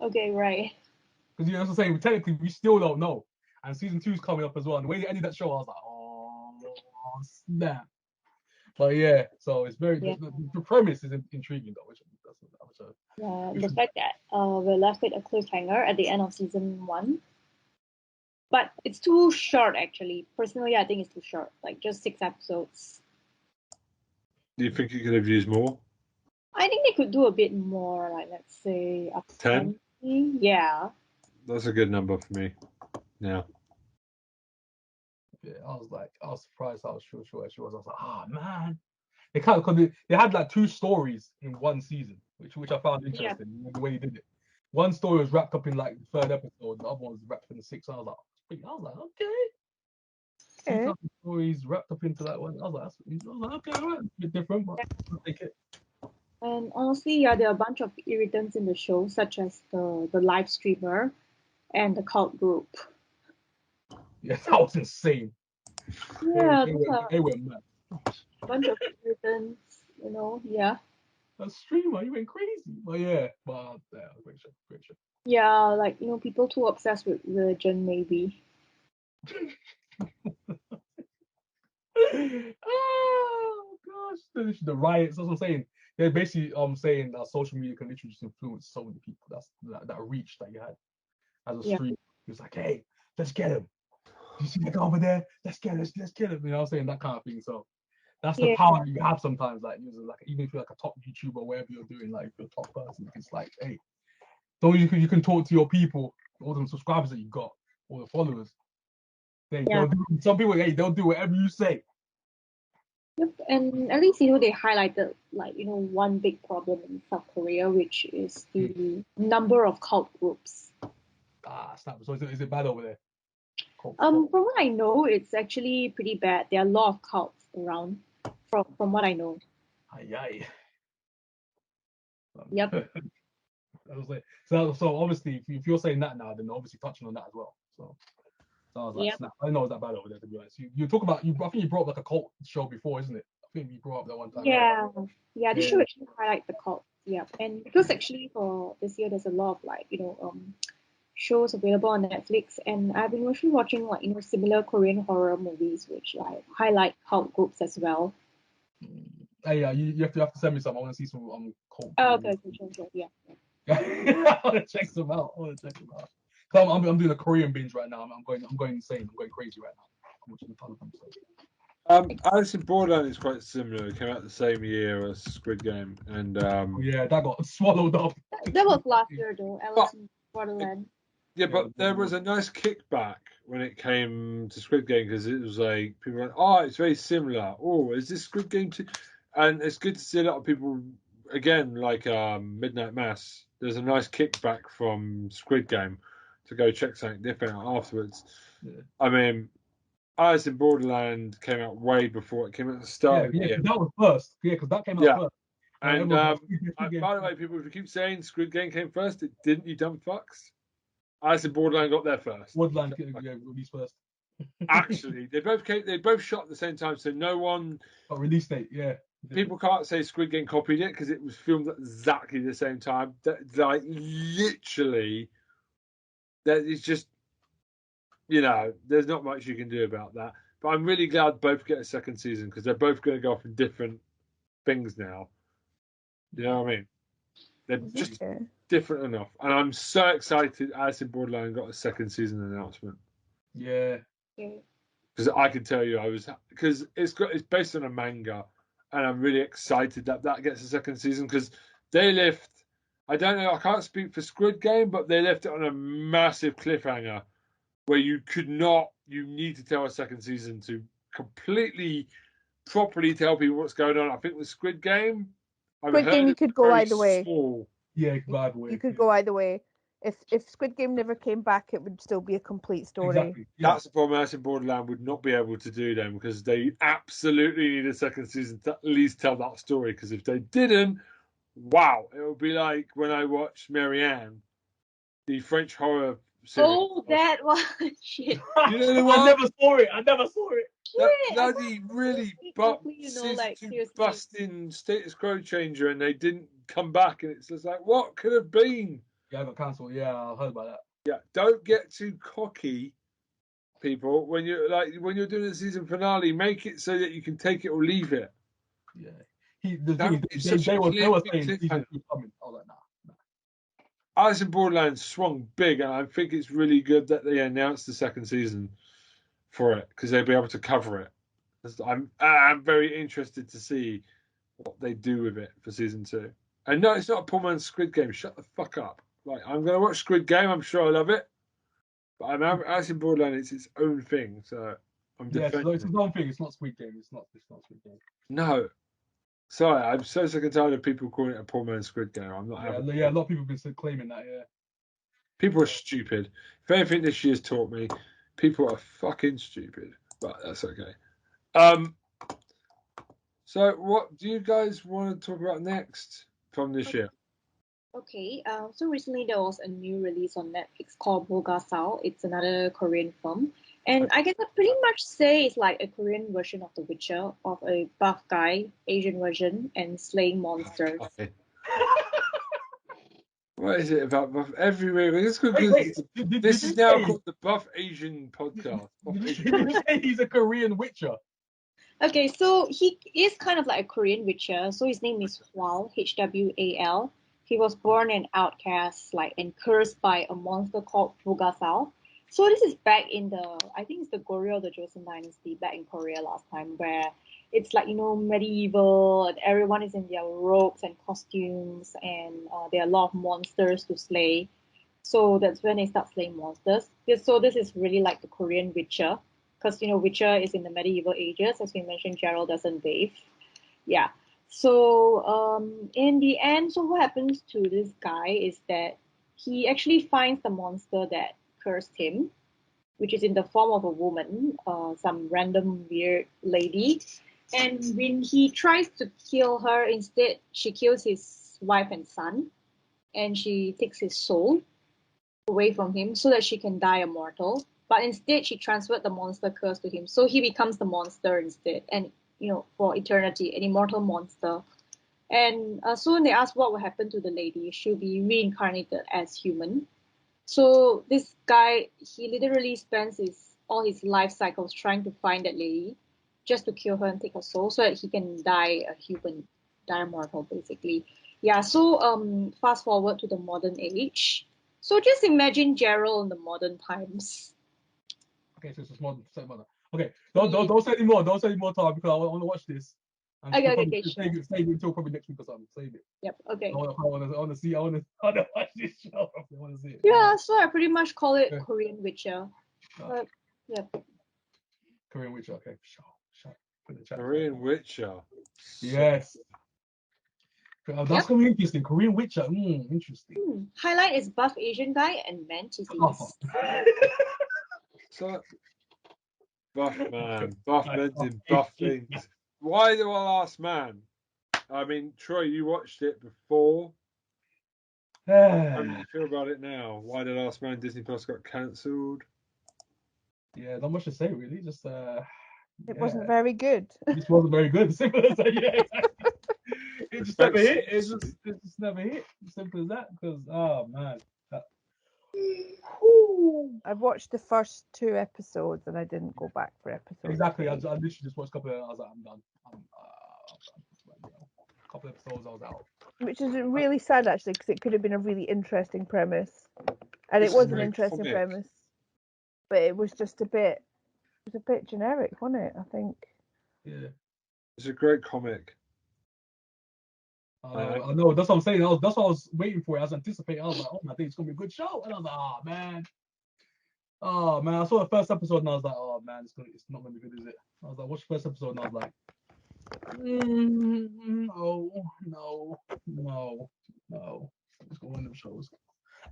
Speaker 4: Okay, right.
Speaker 3: Because you're also saying technically we still don't know. And season 2 is coming up as well. And the way they ended that show, I was like, oh snap. But yeah, so it's very the premise is intriguing though,
Speaker 4: The fact that we're left with a cliffhanger at the end of season 1, but it's too short actually. Personally, I think it's too short. Just 6 episodes.
Speaker 1: Do you think you could have used more?
Speaker 4: I think they could do a bit more. Let's say up to
Speaker 1: 10?
Speaker 4: Yeah.
Speaker 1: That's a good number for me. Now.
Speaker 3: Yeah, I was surprised how short she was. I was like, man. They can't because they had 2 stories in one season, which I found interesting. The way he did it. One story was wrapped up in the 3rd episode, the other one was wrapped up in the 6th. I was like, okay. 2 stories wrapped up into that one. I was like, okay, all right, a bit different, but I'll take it.
Speaker 4: And honestly, there are a bunch of irritants in the show, such as the live streamer and the cult group.
Speaker 3: Yeah, that was insane.
Speaker 4: Yeah,
Speaker 3: they were mad.
Speaker 4: A bunch of irritants, yeah.
Speaker 3: A streamer, you went crazy. But yeah, great show.
Speaker 4: Yeah, people too obsessed with religion, maybe.
Speaker 3: Oh gosh, the riots. That's what I'm saying. They're basically saying that social media can literally just influence so many people. That's that reach that you had as a streamer. He was like, hey, let's get him. You see that guy over there? Let's get him. Let's get him. You know what I'm saying? That kind of thing. So that's the power you have sometimes. Even if you're a top YouTuber or whatever you're doing, if you're a top person, it's hey, so you can talk to your people, all the subscribers that you got, all the followers. Some people, hey, they'll do whatever you say.
Speaker 4: Yep, and at least they highlighted one big problem in South Korea, which is the number of cult groups.
Speaker 3: Snap. So is it bad over there?
Speaker 4: From what I know, it's actually pretty bad. There are a lot of cults around. From what I know.
Speaker 3: Aye.
Speaker 4: Yep.
Speaker 3: I was like, so obviously, if you're saying that now, then obviously touching on that as well. So I was like, snap. I didn't know it was that bad over there, to be honest. You talk about I think you brought up a cult show before, isn't it? I think you brought up that one time.
Speaker 4: Yeah, right? Yeah. This show actually highlight the cult. Yeah, and because actually for this year, there's a lot of shows available on Netflix, and I've been actually watching similar Korean horror movies, which highlight cult groups as well.
Speaker 3: Hey, you have to send me some. I want to see some cult.
Speaker 4: Oh, okay, sure, yeah.
Speaker 3: I want to check them out. So I'm doing a Korean binge right now. I'm going insane. I'm going crazy right now. I'm watching a ton of them.
Speaker 1: Alice in Borderland is quite similar. It came out the same year as Squid Game, and
Speaker 3: that got swallowed up.
Speaker 4: That was last year though. Alice in Borderland.
Speaker 1: Yeah, but there was a nice kickback when it came to Squid Game because it was people were like, it's very similar. Oh, is this Squid Game too? And it's good to see a lot of people again, Midnight Mass. There's a nice kickback from Squid Game to go check something different afterwards. Yeah. I mean, Alice in Borderland came out way before it came out at the start.
Speaker 3: Yeah, that was first. Yeah, because that came out first.
Speaker 1: And by the way, people keep saying Squid Game came first. It didn't. You dumb fucks. Alice in Borderland got there first.
Speaker 3: Borderland released first.
Speaker 1: Actually, they both shot at the same time, so no one.
Speaker 3: Release date, yeah.
Speaker 1: People can't say Squid Game copied it because it was filmed at exactly the same time. Literally, that is just, there's not much you can do about that. But I'm really glad both get a second season because they're both going to go off in different things now. You know what I mean? They're just different enough. And I'm so excited Alice in Borderland got a second season announcement.
Speaker 3: Yeah.
Speaker 1: Because I can tell you, because it's based on a manga, and I'm really excited that gets a second season because they left. I don't know. I can't speak for Squid Game, but they left it on a massive cliffhanger where you need to tell a second season to completely, properly tell people what's going on. I think with Squid Game,
Speaker 2: you could go either way.
Speaker 1: Small.
Speaker 3: Yeah, you could go either way.
Speaker 2: You could go either way. If Squid Game never came back, it would still be a complete story.
Speaker 3: Exactly. Yeah.
Speaker 1: That's the problem Alice in Borderland would not be able to do then because they absolutely need a second season to at least tell that story. Because if they didn't, wow, it would be like when I watched Marianne, the French horror series.
Speaker 4: Oh, that one. Shit.
Speaker 1: You know the one?
Speaker 3: I never saw it.
Speaker 1: That bloody really
Speaker 4: seriously.
Speaker 1: busting status quo changer, and they didn't come back, and it's just like, what could have been?
Speaker 3: Yeah, I got cancelled. Yeah, I heard about that.
Speaker 1: Yeah, don't get too cocky, people. When you're doing the season finale, make it so that you can take it or leave it.
Speaker 3: Yeah, they were saying season 2 coming. I was like, nah.
Speaker 1: Alice in Borderland swung big, and I think it's really good that they announced the second season for it because they'll be able to cover it. I'm very interested to see what they do with it for season 2. And no, it's not a poor man's Squid Game. Shut the fuck up. Like, I'm going to watch Squid Game. I'm sure I love it. But Alice in Borderland, it's its own thing. So I'm defending
Speaker 3: it's its own thing. It's not Squid Game. It's not Squid Game.
Speaker 1: No. Sorry, I'm so sick and tired of people calling it a poor man's Squid Game. I'm not having
Speaker 3: a lot of people have been claiming that, yeah.
Speaker 1: People are stupid. If anything this year's taught me, people are fucking stupid. But that's okay. So what do you guys want to talk about next from this year?
Speaker 4: Okay, so recently there was a new release on Netflix called Bogasau. It's another Korean film. And I can pretty much say it's like a Korean version of The Witcher, of a buff guy, Asian version, and slaying monsters.
Speaker 1: What is it about buff everywhere? This is now called the Buff Asian Podcast.
Speaker 3: Did you say he's a Korean Witcher?
Speaker 4: Okay, so he is kind of like a Korean Witcher. So his name is Hwal, Hwal. He was born an outcast, and cursed by a monster called Bogasau. So this is back in I think it's the Goryeo, the Joseon dynasty, back in Korea last time, where it's medieval, and everyone is in their robes and costumes, and there are a lot of monsters to slay. So that's when they start slaying monsters. So this is really like the Korean Witcher, because Witcher is in the medieval ages, as we mentioned. Geralt doesn't bathe. Yeah. So in the end, so what happens to this guy is that he actually finds the monster that cursed him, which is in the form of a woman, some random weird lady. And when he tries to kill her, instead she kills his wife and son, and she takes his soul away from him so that she can die immortal. But instead she transferred the monster curse to him, so he becomes the monster instead, and for eternity, an immortal monster. And so when they ask what will happen to the lady, she'll be reincarnated as human. So this guy, he literally spends all his life cycles trying to find that lady, just to kill her and take her soul, so that he can die a human, die immortal, basically. Yeah. So fast forward to the modern age. So just imagine Geralt in the modern times.
Speaker 3: Okay, so it's modern. Okay, don't say any more. Don't say any more time because I want to watch this.
Speaker 4: Okay,
Speaker 3: sure. Save it until probably next week or something. Save it.
Speaker 4: Yep. Okay.
Speaker 3: I want to see. I want to watch this show. I want to see it.
Speaker 4: Yeah. So I pretty much call it Korean Witcher. Yep.
Speaker 3: Korean Witcher. Okay. Sure. Put the chat.
Speaker 1: Korean Witcher.
Speaker 3: Yes. That's gonna be interesting. Korean Witcher. Interesting.
Speaker 4: Highlight is buff Asian guy and mantis.
Speaker 1: So, buff men do buff things. Why the last man? I mean, Troy, you watched it before. How do you feel about it now? Why the last man Disney Plus got cancelled?
Speaker 3: Yeah, not much to say really. Just
Speaker 2: it wasn't very good.
Speaker 3: It just wasn't very good. Simple as that. Yeah, exactly. It just never hit. It just never hit. Simple as that. Because man.
Speaker 2: I watched the first 2 episodes and I didn't go back for episodes.
Speaker 3: Exactly. I literally just watched a couple of. I was like, I'm done. A couple of episodes, I was out.
Speaker 2: which is really sad actually, because it could have been a really interesting premise, and
Speaker 1: This
Speaker 2: it
Speaker 1: is
Speaker 2: was an
Speaker 1: very
Speaker 2: interesting
Speaker 1: comic.
Speaker 2: premise, but it was just a bit generic, wasn't it? I think.
Speaker 3: Yeah.
Speaker 1: It's a great comic.
Speaker 3: I know. That's what I'm saying. That's what I was waiting for. I was anticipating. I was like, oh, I think it's gonna be a good show. And I was like, oh man. I saw the first episode and I was like, oh man, it's not gonna be good, is it? I was like, watch the first episode and I was like, no. It's gonna one of them shows.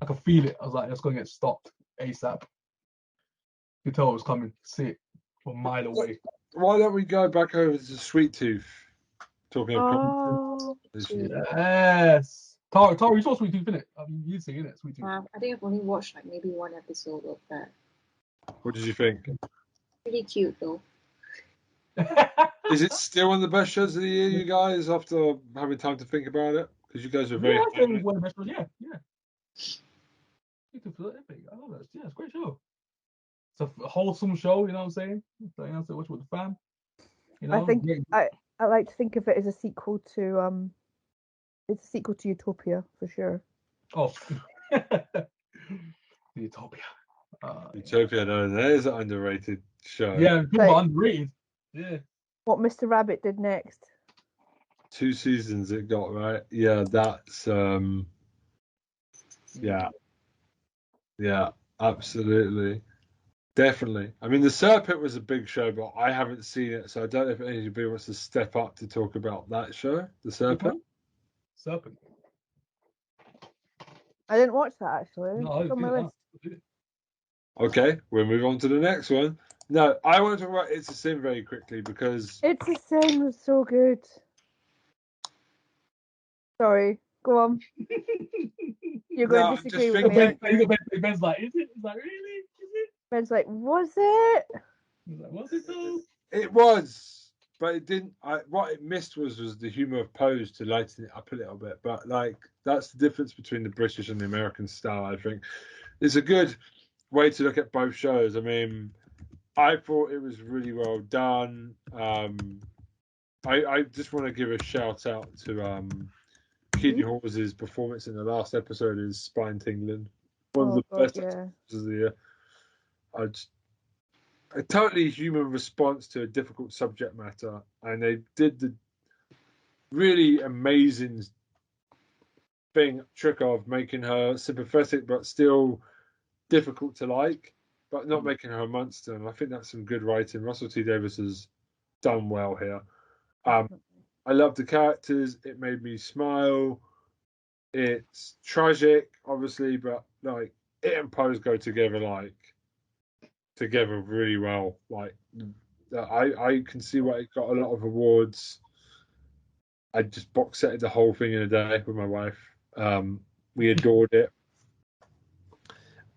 Speaker 3: I could feel it. I was like, it's gonna get stopped ASAP. You could tell it was coming. See it from a mile away.
Speaker 1: Why don't we go back over to Sweet Tooth? Talking of
Speaker 2: Oh,
Speaker 3: Yes. Tara, you saw Sweet Tooth, innit? You'd say, innit? Sweet Tooth.
Speaker 4: I think I've only watched like maybe one episode of that.
Speaker 1: What did you think?
Speaker 4: Pretty cute though.
Speaker 1: Is it still one of the best shows of the year, you guys, after having time to think about it? Because you guys were very
Speaker 3: I think it was one of the best shows. Yeah. Sweet Tooth was epic. I love that. Yeah, it's a great show. It's a wholesome show, you know what I'm saying? So, you know, so watch with the fam. You know,
Speaker 2: I think I like to think of it as a sequel to it's a sequel to Utopia for sure.
Speaker 3: Oh, Utopia.
Speaker 1: Utopia, no, that is an underrated show.
Speaker 3: Yeah, people are underrated. Yeah.
Speaker 2: What Mr. Rabbit did next.
Speaker 1: 2 seasons it got, right? Yeah, that's yeah, absolutely. Definitely. I mean, The Serpent was a big show, but I haven't seen it, so I don't know if anybody wants to step up to talk about that show, The Serpent.
Speaker 3: Serpent.
Speaker 2: I didn't watch that actually.
Speaker 3: No,
Speaker 2: It's on my list.
Speaker 1: Okay, we'll move on to the next one. No, I want to talk about It's a Sin very quickly because
Speaker 2: It's a Sin was so good. Sorry, go on. You're going to disagree with me.
Speaker 3: Ben's like, is it? He's like, really? Is it?
Speaker 2: Ben's like, was it?
Speaker 3: He's like, was it though?
Speaker 1: it was, but it didn't. What it missed was the humour of Pose to lighten it up a little bit. But like that's the difference between the British and the American style. I think it's a good way to look at both shows. I mean, I thought it was really well done. I just want to give a shout out to Keaton Hawes' performance in the last episode is spine tingling. One of the best episodes of the year. A totally human response to a difficult subject matter, and they did the really amazing trick of making her sympathetic but still difficult to like, but not making her a monster. And I think that's some good writing. Russell T Davies has done well here. I love the characters. It made me smile. It's tragic, obviously, but like it and Pose go together really well. Like I can see why it got a lot of awards. I just box setted the whole thing in a day with my wife. We adored it.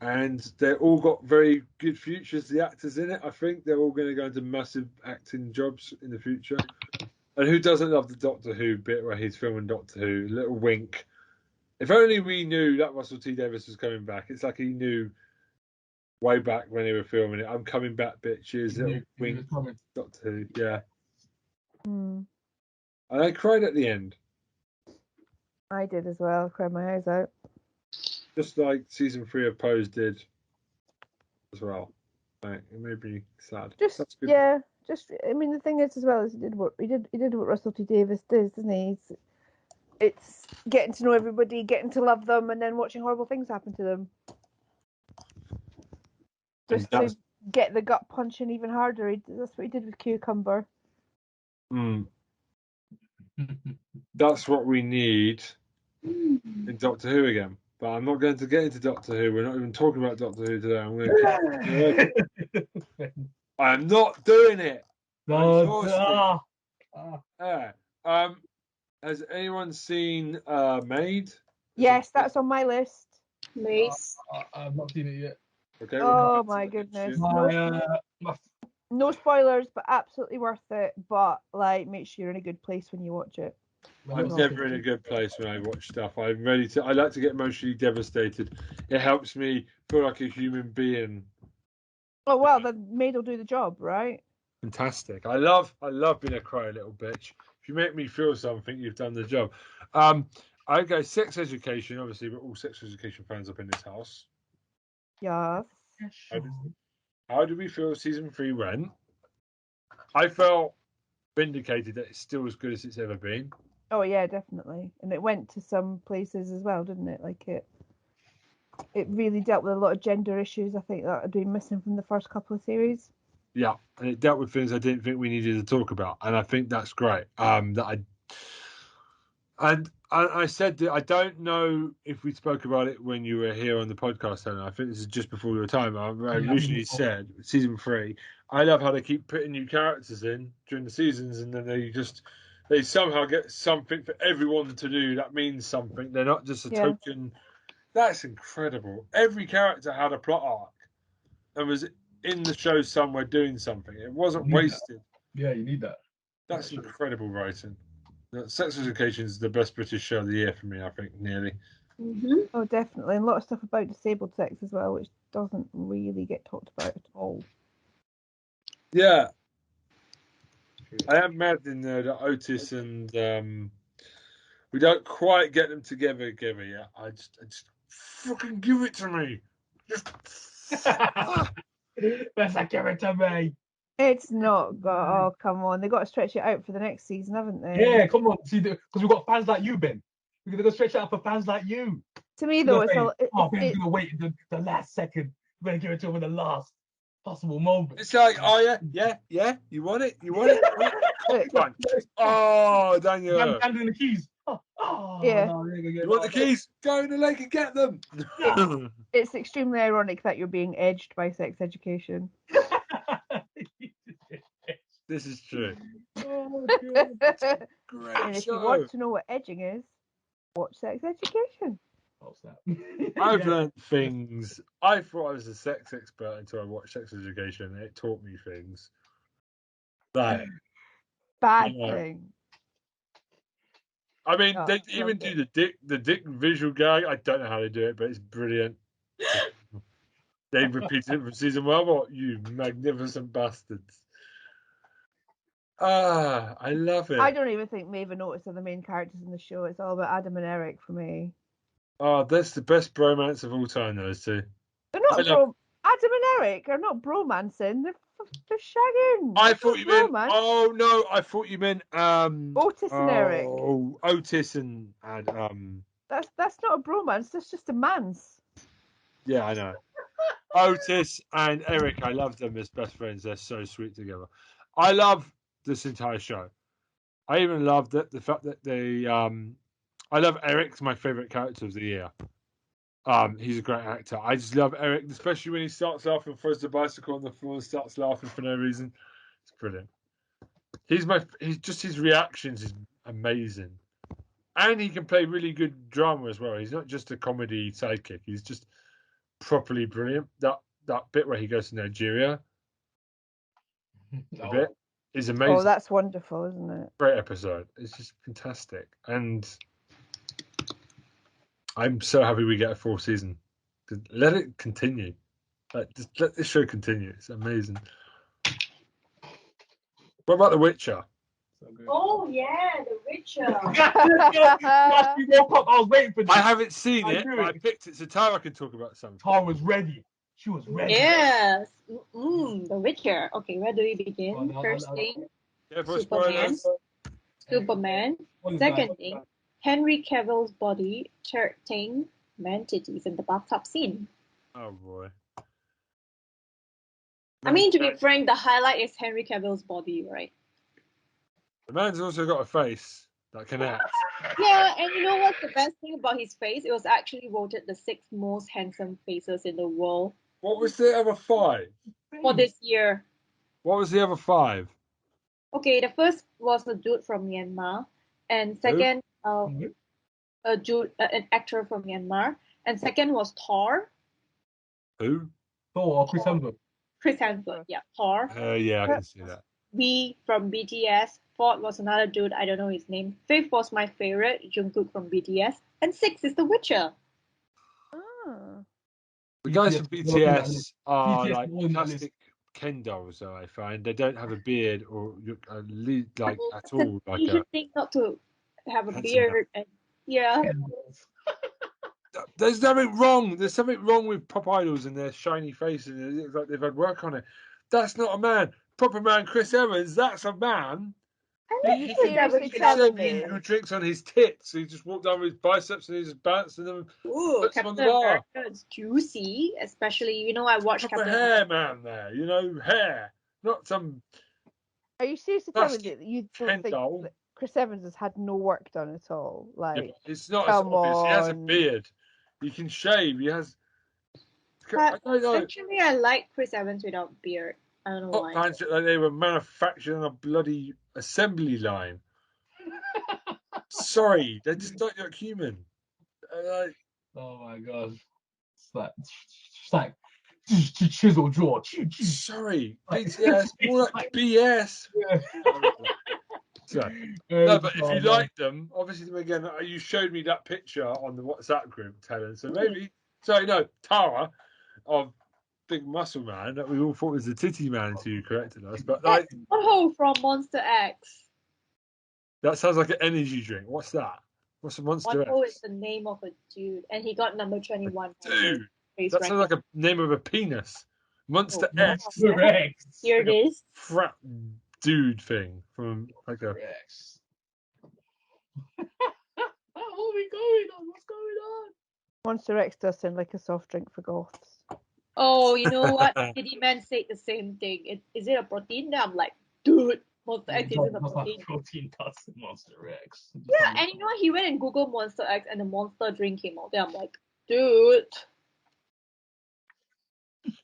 Speaker 1: And they all got very good futures, the actors in it. I think they're all going to go into massive acting jobs in the future. And who doesn't love the Doctor Who bit where he's filming Doctor Who? Little wink. If only we knew that Russell T Davies was coming back. It's like he knew way back when they were filming it. I'm coming back, bitches. Little wink. Doctor Who, yeah. And I cried at the end.
Speaker 2: I did as well. Cried my eyes out.
Speaker 1: Just like season 3 of Pose did as well. Like, it made me sad.
Speaker 2: I mean, the thing is as well is he did what Russell T Davies does, doesn't he? It's getting to know everybody, getting to love them, and then watching horrible things happen to them. Just to get the gut punching even harder. That's what he did with Cucumber.
Speaker 1: That's what we need in Doctor Who again. But I'm not going to get into Doctor Who. We're not even talking about Doctor Who today. I'm going to I'm not doing it. Has anyone seen Maid?
Speaker 2: Yes, that's on my list.
Speaker 4: Mace.
Speaker 3: I've not seen it yet.
Speaker 1: Okay.
Speaker 2: Oh my goodness. No spoilers, but absolutely worth it. But like, make sure you're in a good place when you watch it.
Speaker 1: I'm never in a good place when I watch stuff. I like to get emotionally devastated. It helps me feel like a human being.
Speaker 2: Oh well, the Maid will do the job, right?
Speaker 1: Fantastic. I love being a cry little bitch. If you make me feel something, you've done the job. Okay, sex education. Obviously, we're all sex education fans up in this house.
Speaker 2: Yes.
Speaker 1: How do we feel season 3 went? I felt vindicated that it's still as good as it's ever been.
Speaker 2: Oh yeah, definitely. And it went to some places as well, didn't it? Like it really dealt with a lot of gender issues. I think that had been missing from the first couple of series.
Speaker 1: Yeah, and it dealt with things I didn't think we needed to talk about, and I think that's great. I said that I don't know if we spoke about it when you were here on the podcast, and I think this is just before your time. I originally said season 3. I love how they keep putting new characters in during the seasons, and then they somehow get something for everyone to do that means something. They're not just a token. That's incredible. Every character had a plot arc and was in the show somewhere doing something. It wasn't wasted.
Speaker 3: Yeah, you need that.
Speaker 1: That's incredible writing. Sex Education is the best British show of the year for me, I think, nearly.
Speaker 4: Mm-hmm.
Speaker 2: Oh, definitely. And a lot of stuff about disabled sex as well, which doesn't really get talked about at all.
Speaker 1: Yeah. I am mad in there that Otis and we don't quite get them together yet. I just fucking give it to me.
Speaker 3: That's like give it to me.
Speaker 2: It's not got. Oh, come on! They got to stretch it out for the next season, haven't they?
Speaker 3: Yeah, come on. See, because we've got fans like you, Ben. We're gonna stretch it out for fans like you.
Speaker 2: To me, though, it's
Speaker 3: Ben's gonna wait until the last second. We're gonna give it to him in the last possible moment.
Speaker 1: It's like, oh yeah. You want it? Come on. Oh, Daniel.
Speaker 3: Handing the keys.
Speaker 2: Yeah.
Speaker 3: No,
Speaker 1: you want the keys? Go in the lake and get them.
Speaker 2: It's extremely ironic that you're being edged by sex education.
Speaker 1: This is true.
Speaker 3: Oh,
Speaker 1: Great
Speaker 2: And if
Speaker 1: show.
Speaker 2: you want to know what edging is, watch Sex Education.
Speaker 3: What's that?
Speaker 1: I've learned things. I thought I was a sex expert until I watched Sex Education. It taught me things. Bad
Speaker 2: Thing.
Speaker 1: I mean, they even do the dick visual gag. I don't know how they do it, but it's brilliant. They repeated it from season 1. What, you magnificent bastards. I love it.
Speaker 2: I don't even think Maeve and Otis are the main characters in the show. It's all about Adam and Eric for me.
Speaker 1: Oh, that's the best bromance of all time, those two.
Speaker 2: They're not Adam and Eric are not bromancing. They're shagging.
Speaker 1: I thought you meant. Oh no, I thought you meant
Speaker 2: Otis and Eric.
Speaker 1: Oh, Otis and
Speaker 2: That's not a bromance. That's just a man's.
Speaker 1: Yeah, I know. Otis and Eric, I love them as best friends. They're so sweet together. I love this entire show. I even love the fact that they. I love Eric's my favorite character of the year. He's a great actor. I just love Eric, especially when he starts laughing, throws the bicycle on the floor, and starts laughing for no reason. It's brilliant. His reactions is amazing, and he can play really good drama as well. He's not just a comedy sidekick. He's just properly brilliant. That bit where he goes to Nigeria, the bit is amazing.
Speaker 2: Oh, that's wonderful, isn't it?
Speaker 1: Great episode. It's just fantastic, and I'm so happy we get a 4th season. Let it continue. Just let this show continue. It's amazing. What about The Witcher?
Speaker 4: Oh yeah, The Witcher.
Speaker 3: I was waiting for this.
Speaker 1: I haven't seen it. I picked it so Tara can talk about something.
Speaker 3: Tara was ready. She was ready.
Speaker 4: Yes. The Witcher. Okay, where do we begin? First thing, Superman. Second thing, Henry Cavill's body. Third thing, man titties in the bathtub scene.
Speaker 1: Oh boy.
Speaker 4: I mean, to be frank, the highlight is Henry Cavill's body, right?
Speaker 1: The man's also got a face that can act.
Speaker 4: Yeah, and you know what's the best thing about his face? It was actually voted the 6th most handsome faces in the world.
Speaker 1: What was the other 5?
Speaker 4: For this year.
Speaker 1: What was the other 5?
Speaker 4: Okay, the first was a dude from Myanmar, and second, an actor from Myanmar, and second was Thor.
Speaker 1: Who?
Speaker 3: Thor or Chris Hemsworth.
Speaker 4: Chris Hemsworth, yeah, Thor.
Speaker 1: Yeah, I can see that.
Speaker 4: V from BTS. 4th was another dude, I don't know his name. 5th was my favorite, Jungkook from BTS. And 6th is The Witcher.
Speaker 1: The guys from BTS are like plastic Ken dolls, though, I find. They don't have a beard or look at all.
Speaker 4: You should think not to have a beard and Yeah.
Speaker 1: There's nothing wrong. There's something wrong with pop idols and their shiny faces. It looks like they've had work on it. That's not a man. Proper man, Chris Evans. That's a man.
Speaker 2: Are you seriously
Speaker 1: He
Speaker 2: telling
Speaker 1: served
Speaker 2: me?
Speaker 1: you drinks on his tits. He just walked down with his biceps and his bouncing them.
Speaker 4: Ooh,
Speaker 1: Puts them on
Speaker 4: Captain
Speaker 1: the bar.
Speaker 4: America is juicy, especially I watched
Speaker 1: Proper
Speaker 4: Captain
Speaker 1: hair
Speaker 4: America.
Speaker 1: man there. Hair. Not some
Speaker 2: Are you seriously telling me
Speaker 1: plastic
Speaker 2: that you don't
Speaker 1: pen
Speaker 2: think
Speaker 1: doll.
Speaker 2: that Chris Evans has had no work done at all?
Speaker 1: Yeah,
Speaker 2: Like,
Speaker 1: but it's not as
Speaker 2: come
Speaker 1: obvious. He has a
Speaker 2: on.
Speaker 1: beard. He can shave. He has. I
Speaker 4: But
Speaker 1: don't know.
Speaker 4: actually, I like Chris Evans without beard. I don't know
Speaker 1: Hot
Speaker 4: why.
Speaker 1: pants look like they were manufactured on a bloody assembly line. Sorry, they just don't look human.
Speaker 3: Oh my god. It's like chisel jaw.
Speaker 1: Sorry, BTS, more like BS.
Speaker 3: Yeah.
Speaker 1: So, no, but if you like them, obviously, again, you showed me that picture on the WhatsApp group, Helen. So maybe, Tara of Big Muscle Man that we all thought was the titty man until you corrected us. But like,
Speaker 4: From Monster X.
Speaker 1: that sounds like an energy drink. What's that? What's a Monster X?
Speaker 4: Is the name of a dude, and he got number 21.
Speaker 1: Dude, that sounds like a name of a penis. Monster X.
Speaker 3: Monster X.
Speaker 4: Here it is.
Speaker 1: Frat dude thing from like a.
Speaker 3: X. What are we going on? What's going on?
Speaker 2: Monster X does sound like a soft drink for goths.
Speaker 4: Oh, you know what? Diddy Man said the same thing. Is it a protein? Then I'm like, dude, Monster X isn't a protein.
Speaker 3: Protein dust in Monster X.
Speaker 4: Yeah, and he went and Googled Monster X and the Monster drink came out. Then I'm like, dude.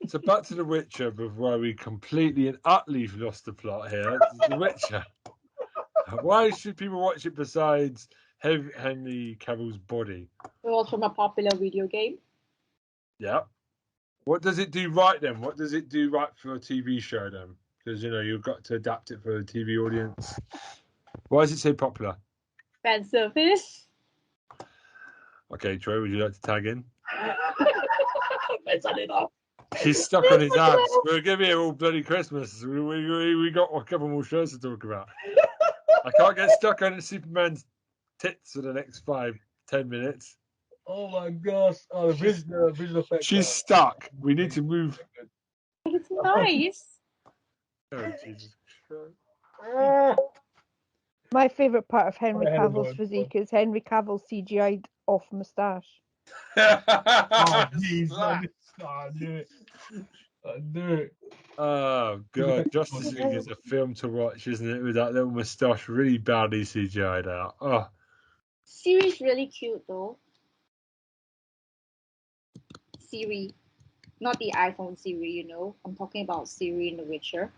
Speaker 1: So back to The Witcher, before we completely and utterly lost the plot here. The Witcher. Why should people watch it besides Henry Cavill's body?
Speaker 4: It was from a popular video game.
Speaker 1: Yeah. What does it do right then? What does it do right for a TV show then? Because, you've got to adapt it for a TV audience. Why is it so popular?
Speaker 4: Fan service.
Speaker 1: Okay, Troy, would you like to tag in?
Speaker 3: That's enough.
Speaker 1: He's stuck on his abs. We're going to be here all bloody Christmas. We got a couple more shows to talk about. I can't get stuck on Superman's tits for the next 5-10 minutes.
Speaker 3: Oh my gosh. Oh, the visual effects.
Speaker 1: She's stuck. We need to move.
Speaker 4: But it's nice.
Speaker 1: Oh, Jesus Christ.
Speaker 2: My favourite part of Henry
Speaker 3: Go ahead,
Speaker 2: Cavill's
Speaker 3: Lord.
Speaker 2: physique is Henry Cavill's CGI'd off moustache.
Speaker 3: Oh, jeez, man. I knew it. I knew it.
Speaker 1: Oh, God. Justice League is a film to watch, isn't it? With that little moustache really badly CGI'd out. Oh,
Speaker 4: Siri's really cute though. Siri. Not the iPhone Siri, I'm talking about Siri in The Witcher.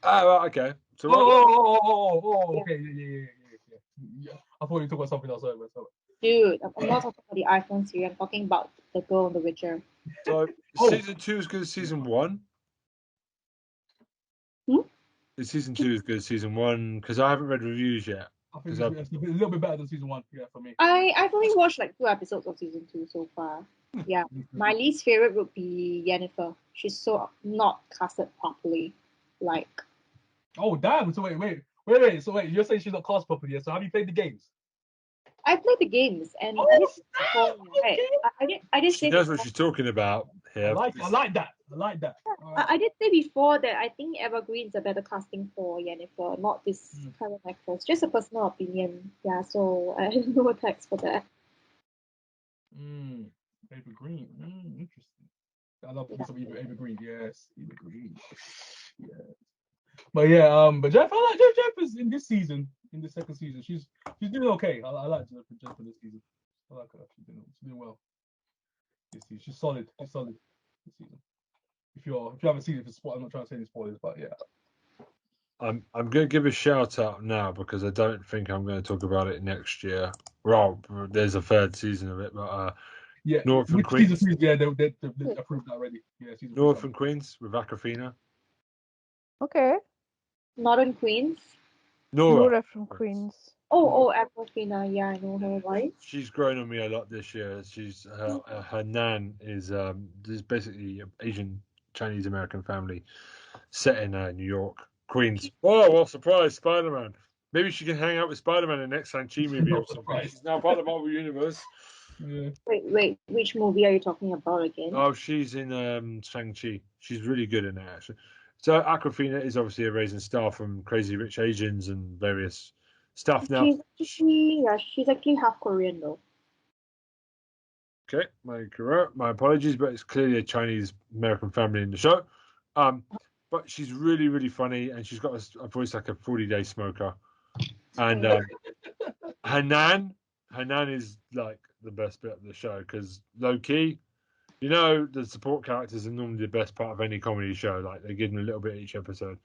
Speaker 1: right, okay. So what?
Speaker 3: Okay. Yeah. I thought you were talking about something else. Sorry.
Speaker 4: Dude, I'm not talking about the iPhone Siri. I'm talking about the girl in The Witcher.
Speaker 1: So season 2 is good as season 1? Is season 2 as good as season 1? Because I haven't read reviews yet.
Speaker 3: I think it's a little bit better than season 1, for me.
Speaker 4: I've only watched like 2 episodes of season 2 so far. Yeah. My least favorite would be Yennefer. She's so not casted properly. Like.
Speaker 3: Oh damn! So wait. So wait, you're saying she's not cast properly yet? So have you played the games?
Speaker 4: I played the games and I did
Speaker 1: She
Speaker 4: say
Speaker 1: knows
Speaker 4: before,
Speaker 1: what she's talking about here.
Speaker 3: I like that.
Speaker 4: I did say before that I think Evergreen's a better casting for Yennefer, not this current actress. Just a personal opinion. Yeah, so I have no text for that.
Speaker 3: Evergreen. Interesting. I love Evergreen. Yes, Evergreen. Yeah. But yeah, but Jeff, I like Jeff is in this season, in the second season. She's doing okay. I like Jeff in this season. I like her. She's doing well. This season. She's solid. This season. If you haven't seen it, for sport, I'm not trying to say any spoilers, but yeah.
Speaker 1: I'm going to give a shout out now because I don't think I'm going to talk about it next year. Well, there's a third season of it, but
Speaker 3: yeah,
Speaker 1: North and Queens.
Speaker 3: Season 3, yeah, they approved that already. Yeah,
Speaker 1: North and Queens with Aquafina.
Speaker 2: Okay.
Speaker 4: Northern Queens.
Speaker 1: Nora
Speaker 2: from Queens.
Speaker 4: Oh, Aquafina. Yeah, I know her, right?
Speaker 1: She's grown on me a lot this year. She's her nan is basically an Asian Chinese American family set in New York, Queens. Oh, what surprise! Spider-Man. Maybe she can hang out with Spider-Man in the next Shang-Chi movie or something.
Speaker 3: Right.
Speaker 1: She's now part of the Marvel Universe.
Speaker 3: Yeah.
Speaker 4: Wait, which movie are you talking about again?
Speaker 1: Oh, she's in Shang-Chi. She's really good in it, actually. So Awkwafina is obviously a rising star from Crazy Rich Asians and various stuff now.
Speaker 4: She's actually half Korean though.
Speaker 1: Okay, my apologies, but it's clearly a Chinese American family in the show. But she's really, really funny, and she's got a voice like a 40-day smoker. And her nan is like the best bit of the show because low key, you know, the support characters are normally the best part of any comedy show. Like they give them a little bit each episode.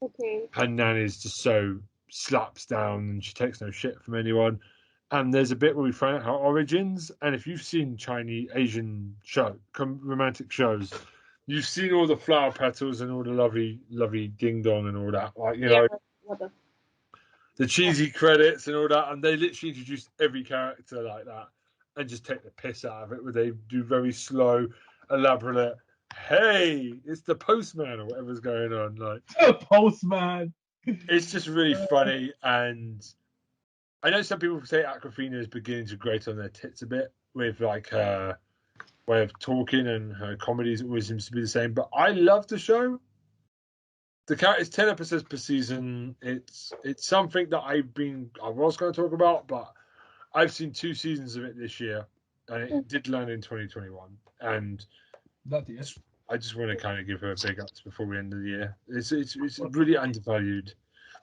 Speaker 4: Okay.
Speaker 1: Her nan is just so slaps down, and she takes no shit from anyone. And there's a bit where we find out her origins. And if you've seen Chinese Asian romantic shows, you've seen all the flower petals and all the lovely ding dong and all that. Like, you know, the cheesy credits and all that. And they literally introduce every character like that and just take the piss out of it, where they do very slow, elaborate, hey, it's the postman or whatever's going on. Like,
Speaker 3: The postman.
Speaker 1: it's just really funny. And I know some people say Awkwafina is beginning to grate on their tits a bit with like her way of talking, and her comedies always seems to be the same. But I love the show. It's 10 episodes per season. It's something that I was going to talk about, but I've seen 2 seasons of it this year, and it did land in 2021. And I just want to kind of give her a big ups before we end the year. It's really undervalued.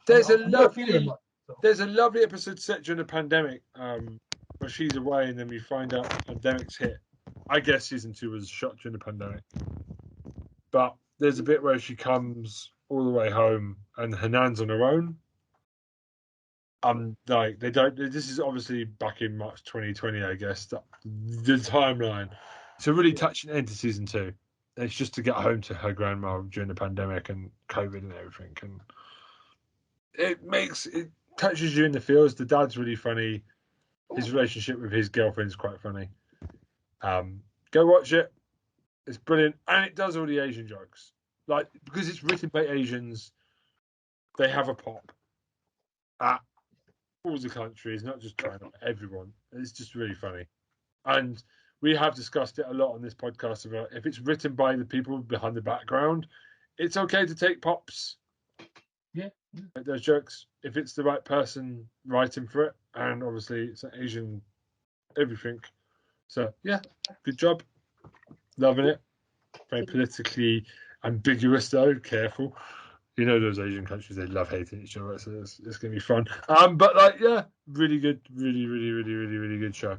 Speaker 1: There's a lovely episode set during the pandemic, where she's away, and then we find out the pandemic's hit. I guess season 2 was shot during the pandemic, but there's a bit where she comes all the way home, and her nan's on her own. Like they don't. This is obviously back in March 2020, I guess. The timeline. It's a really touching end to season 2. It's just to get home to her grandma during the pandemic and COVID and everything, and it touches you in the feels. The dad's really funny. His relationship with his girlfriend's quite funny. Go watch it. It's brilliant, and it does all the Asian jokes. Like, because it's written by Asians, they have a pop at all the countries, not just China, everyone. It's just really funny. And we have discussed it a lot on this podcast about if it's written by the people behind the background, it's okay to take pops.
Speaker 3: Yeah.
Speaker 1: Like those jokes, if it's the right person writing for it, and obviously it's an Asian everything. So yeah, good job. Loving it. Very politically ambiguous though, careful. You know those Asian countries, they love hating each other, so it's going to be fun. But like, yeah, really good, really good show.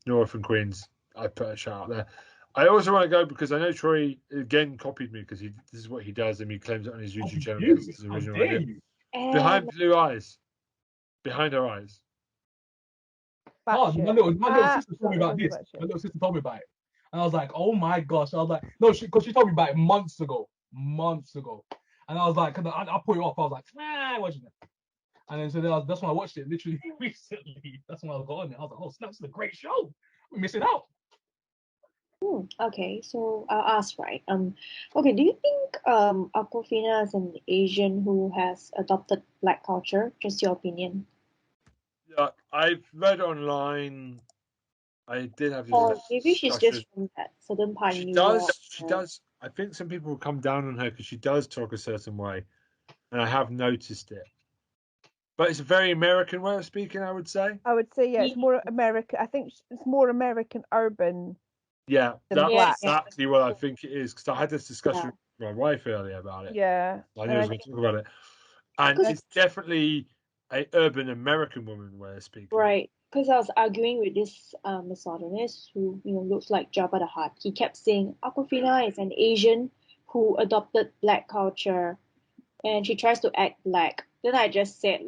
Speaker 1: Nora from Queens, I put a shout out there. I also want to go because I know Troy again copied me because this is what he does, and he claims it on his YouTube channel. It's his original idea. Behind blue eyes, behind her eyes.
Speaker 3: My little sister told me about this. My little sister told me about it, and I was like, "Oh my gosh!" I was like, "No," because she told me about it months ago, and I was like, I put it off. I was like, "Nah, watching it," and then so that's when I watched it literally recently. That's when I got on it. I was like, "Oh, snap! This is a great show. We're missing out."
Speaker 4: Okay, so I'll ask, right? Okay, do you think Awkwafina is an Asian who has adopted black culture? Just your opinion.
Speaker 1: Yeah, I've read online. I did have this.
Speaker 4: Or maybe she's just from that certain part in New York.
Speaker 1: She does. I think some people will come down on her because she does talk a certain way, and I have noticed it. But it's a very American way of speaking, I would say.
Speaker 2: Yeah, it's more American. I think it's more American urban.
Speaker 1: Yeah,
Speaker 2: than
Speaker 1: that's
Speaker 2: black.
Speaker 1: exactly what I think it is. Because I had this discussion with my wife earlier about it.
Speaker 2: Yeah.
Speaker 1: I knew I was going to talk about it. And it's definitely an urban American woman way of speaking.
Speaker 4: Right. Because I was arguing with this misogynist who, looks like Jabba the Hutt. He kept saying Awkwafina is an Asian who adopted black culture, and she tries to act black. Then I just said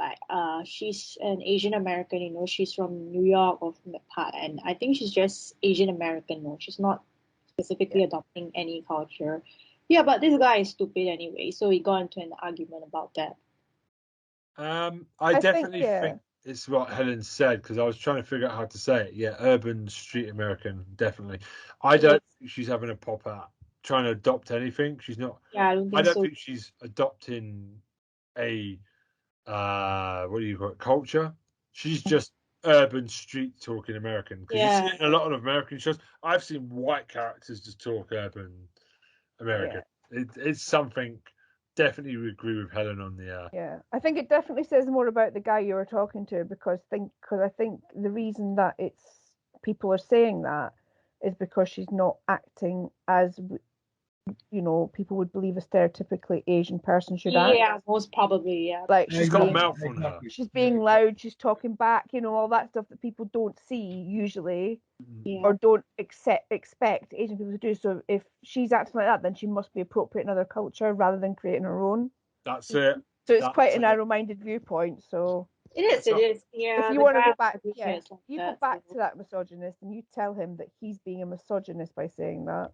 Speaker 4: she's an Asian American. She's from New York or from that part, and I think she's just Asian American. No, she's not specifically adopting any culture. Yeah, but this guy is stupid anyway, so we got into an argument about that.
Speaker 1: I definitely think it's what Helen said, because I was trying to figure out how to say it. Yeah, urban street American, definitely. I don't think she's having a pop at trying to adopt anything. She's not.
Speaker 4: Yeah, I don't think so.
Speaker 1: Think she's adopting a what do you call it? Culture. She's just urban street talking American. Because you see it in a lot of American shows. I've seen white characters just talk urban American. It's something. Definitely agree with Helen on the.
Speaker 2: Yeah, I think it definitely says more about the guy you were talking to because I think the reason that people are saying that is because she's not acting as people would believe a stereotypically Asian person should act.
Speaker 4: Yeah, most probably, yeah.
Speaker 2: Like
Speaker 1: she's got a mouth on her.
Speaker 2: She's being loud, she's talking back, all that stuff that people don't see usually or don't expect Asian people to do. So if she's acting like that, then she must be appropriate in other culture rather than creating her own.
Speaker 1: That's it.
Speaker 2: So it's quite a narrow-minded viewpoint. So
Speaker 4: it is. Yeah.
Speaker 2: If you want to go back, go back to that misogynist and you tell him that he's being a misogynist by saying that.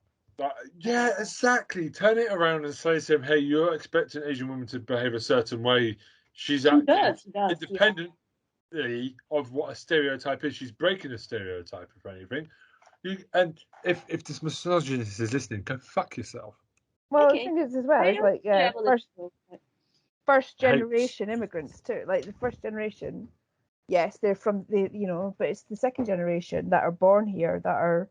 Speaker 1: Yeah, exactly. Turn it around and say to him, "Hey, you're expecting an Asian woman to behave a certain way. She's acting independently of what a stereotype is. She's breaking a stereotype, if anything." And if this misogynist is listening, go fuck yourself.
Speaker 2: Well, the thing is as well, it's like first generation immigrants too. Like the first generation, yes, they're from but it's the second generation that are born here that are,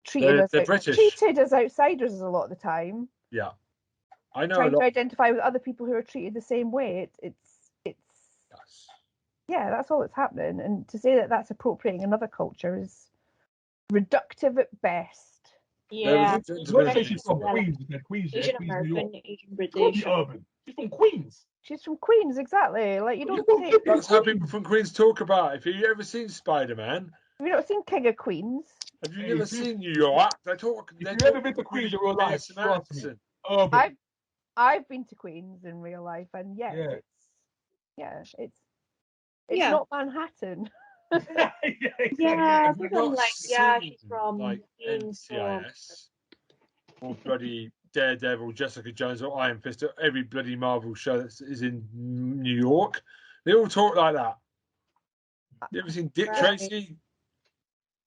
Speaker 2: treated as outsiders a lot of the time.
Speaker 1: Yeah, I know.
Speaker 2: Trying to identify with other people who are treated the same way. It's
Speaker 1: yes.
Speaker 2: Yeah, that's all that's happening. And to say that that's appropriating another culture is reductive at best.
Speaker 4: Yeah.
Speaker 3: She's from Queens.
Speaker 4: Asian American, Asian British.
Speaker 3: She's from Queens.
Speaker 2: She's from Queens, exactly. Like you don't say.
Speaker 1: That's how people from Queens talk about it. Have you ever seen Spider-Man?
Speaker 2: Have you not seen King of Queens?
Speaker 1: Have you never seen New York? They talk.
Speaker 3: If you've ever been to Queens in real life, trust me.
Speaker 2: I've been to Queens in real life, and it's not Manhattan.
Speaker 4: Yeah, she's from
Speaker 1: like NCIS or bloody Daredevil, Jessica Jones, or Iron Fist, or every bloody Marvel show that is in New York. They all talk like that. You ever seen Dick Tracy?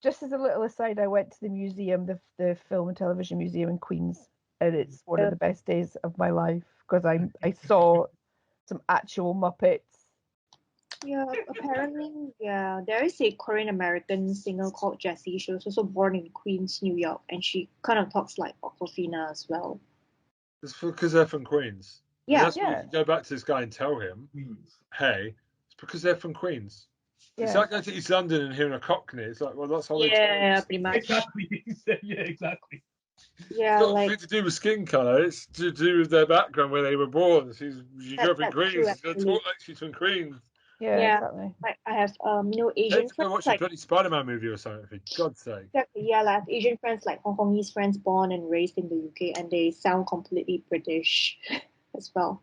Speaker 2: Just as a little aside, I went to the museum, the Film and Television Museum in Queens, and it's one of the best days of my life because I saw some actual Muppets.
Speaker 4: Yeah, apparently, there is a Korean American singer called Jessie. She was also born in Queens, New York, and she kind of talks like Aquafina as well.
Speaker 1: It's because they're from Queens.
Speaker 4: Yeah,
Speaker 1: that's why you can go back to this guy and tell him, hey, it's because they're from Queens. Yeah. It's like going to East London and hearing a Cockney. It's like, well, that's how they talk.
Speaker 4: Yeah, pretty much.
Speaker 3: Exactly. Yeah, exactly.
Speaker 4: Yeah,
Speaker 1: it's not nothing to do with skin colour. It's to do with their background, where they were born. She grew up in Queens. She's going to talk like she's from Queens.
Speaker 2: Yeah, exactly.
Speaker 4: I have Asian friends.
Speaker 1: Watch a bloody Spider-Man movie or something, for God's sake.
Speaker 4: Exactly, yeah, I have Asian friends, like Hong Kongese friends born and raised in the UK, and they sound completely British as well.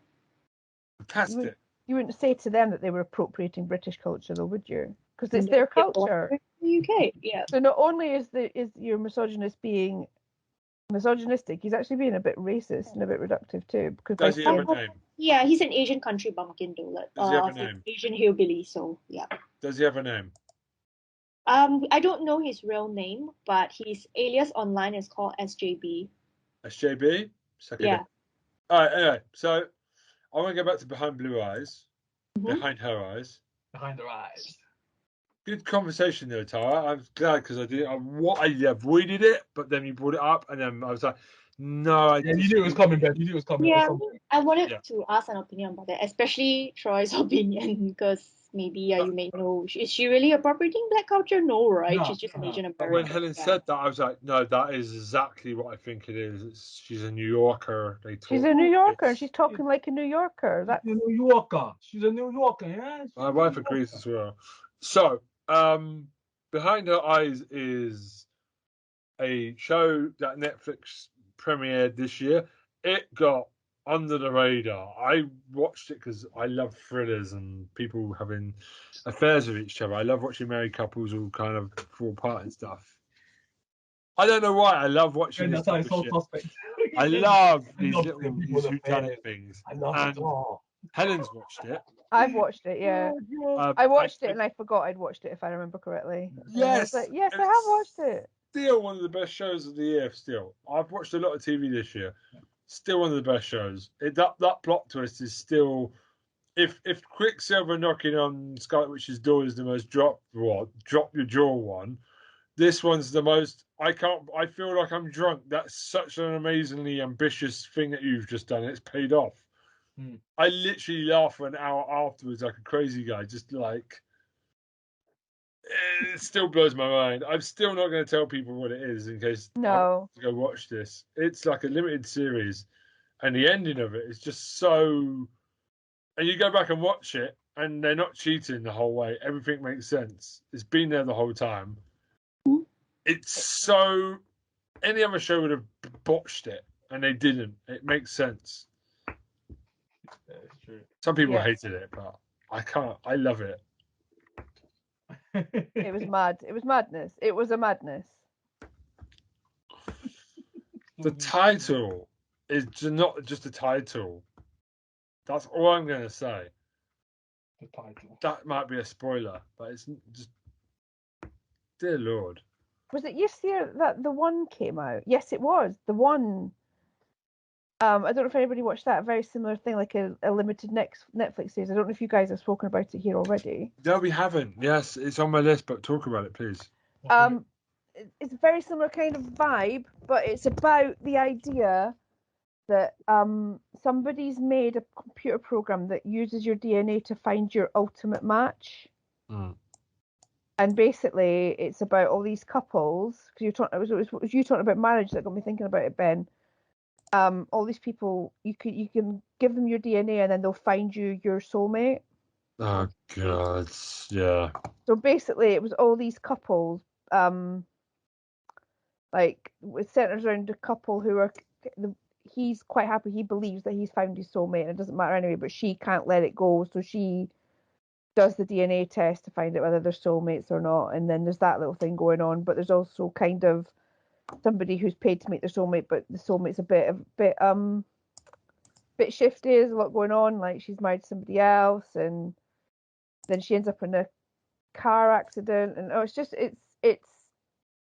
Speaker 1: Fantastic.
Speaker 2: You wouldn't say to them that they were appropriating British culture, though, would you? Because it's their culture.
Speaker 4: The UK, yeah.
Speaker 2: So not only is your misogynist being misogynistic, he's actually being a bit racist and a bit reductive too. Because
Speaker 1: does he have a name?
Speaker 4: Yeah, he's an Asian country bumpkin though.
Speaker 1: Does he have a name?
Speaker 4: Asian hillbilly, so yeah.
Speaker 1: Does he have a name?
Speaker 4: I don't know his real name, but his alias online is called SJB.
Speaker 1: SJB?
Speaker 4: Yeah.
Speaker 1: All right, anyway, so I want to go back to Behind Blue Eyes. Mm-hmm. Behind Her Eyes.
Speaker 3: Behind Her Eyes.
Speaker 1: Good conversation there, Tara. I'm glad because I avoided it, but then you brought it up, and then I was like, no.
Speaker 3: You knew it was coming, Ben. You knew it was coming.
Speaker 4: Yeah, I wanted to ask an opinion about that, especially Troy's opinion, because maybe you may know. Is she really appropriating black culture? No, right? She's just an Asian American.
Speaker 1: But when Helen said that, I was like, no, that is exactly what I think it is. She's a New Yorker.
Speaker 2: She's a New Yorker, and she's talking like a New Yorker.
Speaker 3: She's a New Yorker. She's a New Yorker, yeah?
Speaker 1: My wife agrees as well. So, Behind Her Eyes is a show that Netflix premiered this year. It got under the radar. I watched it because I love thrillers and people having affairs with each other. I love watching married couples all kind of fall apart and stuff. I don't know why. I love watching this type of shit. I love these little whodunit things.
Speaker 3: I love it.
Speaker 1: Helen's watched it.
Speaker 2: I've watched it, yeah. I watched it and I forgot I'd watched it, if I remember correctly.
Speaker 1: Yes.
Speaker 2: Yes, I have watched it.
Speaker 1: Still one of the best shows of the year, still. I've watched a lot of TV this year. Still one of the best shows. That plot twist is still. If Quicksilver knocking on Scarlet Witch's door is the most drop your jaw one, this one's the most. I feel like I'm drunk. That's such an amazingly ambitious thing that you've just done. It's paid off. I literally laughed for an hour afterwards like a crazy guy. Just like it still blows my mind. I'm still not going to tell people what it is in case
Speaker 2: No.
Speaker 1: to go watch this. It's like a limited series, and the ending of it is just so. And you go back and watch it, and they're not cheating the whole way. Everything makes sense. It's been there the whole time. It's so. Any other show would have botched it, and they didn't. It makes sense.
Speaker 3: That's true.
Speaker 1: Some people hated it, but I can't. I love it.
Speaker 2: It was mad. It was madness. It was a madness.
Speaker 1: The title is not just a title. That's all I'm going to say.
Speaker 3: The title.
Speaker 1: That might be a spoiler, but it's just. Dear Lord.
Speaker 2: Was it yesterday that the one came out? Yes, it was. The one. I don't know if anybody watched that. A very similar thing, like a limited Netflix series. I don't know if you guys have spoken about it here already.
Speaker 1: No, we haven't. Yes, it's on my list, but talk about it, please.
Speaker 2: It's a very similar kind of vibe, but it's about the idea that somebody's made a computer program that uses your DNA to find your ultimate match. And basically, it's about all these couples. Because it was you talking about marriage that got me thinking about it, Ben. All these people, you can give them your DNA, and then they'll find you your soulmate.
Speaker 1: Oh God, yeah.
Speaker 2: So basically, it was all these couples. Like it centers around a couple who are. He's quite happy. He believes that he's found his soulmate, and it doesn't matter anyway. But she can't let it go, so she does the DNA test to find out whether they're soulmates or not. And then there's that little thing going on. But there's also kind of somebody who's paid to meet their soulmate, but the soulmate's a bit shifty. There's a lot going on. Like she's married to somebody else, and then she ends up in a car accident. And it's.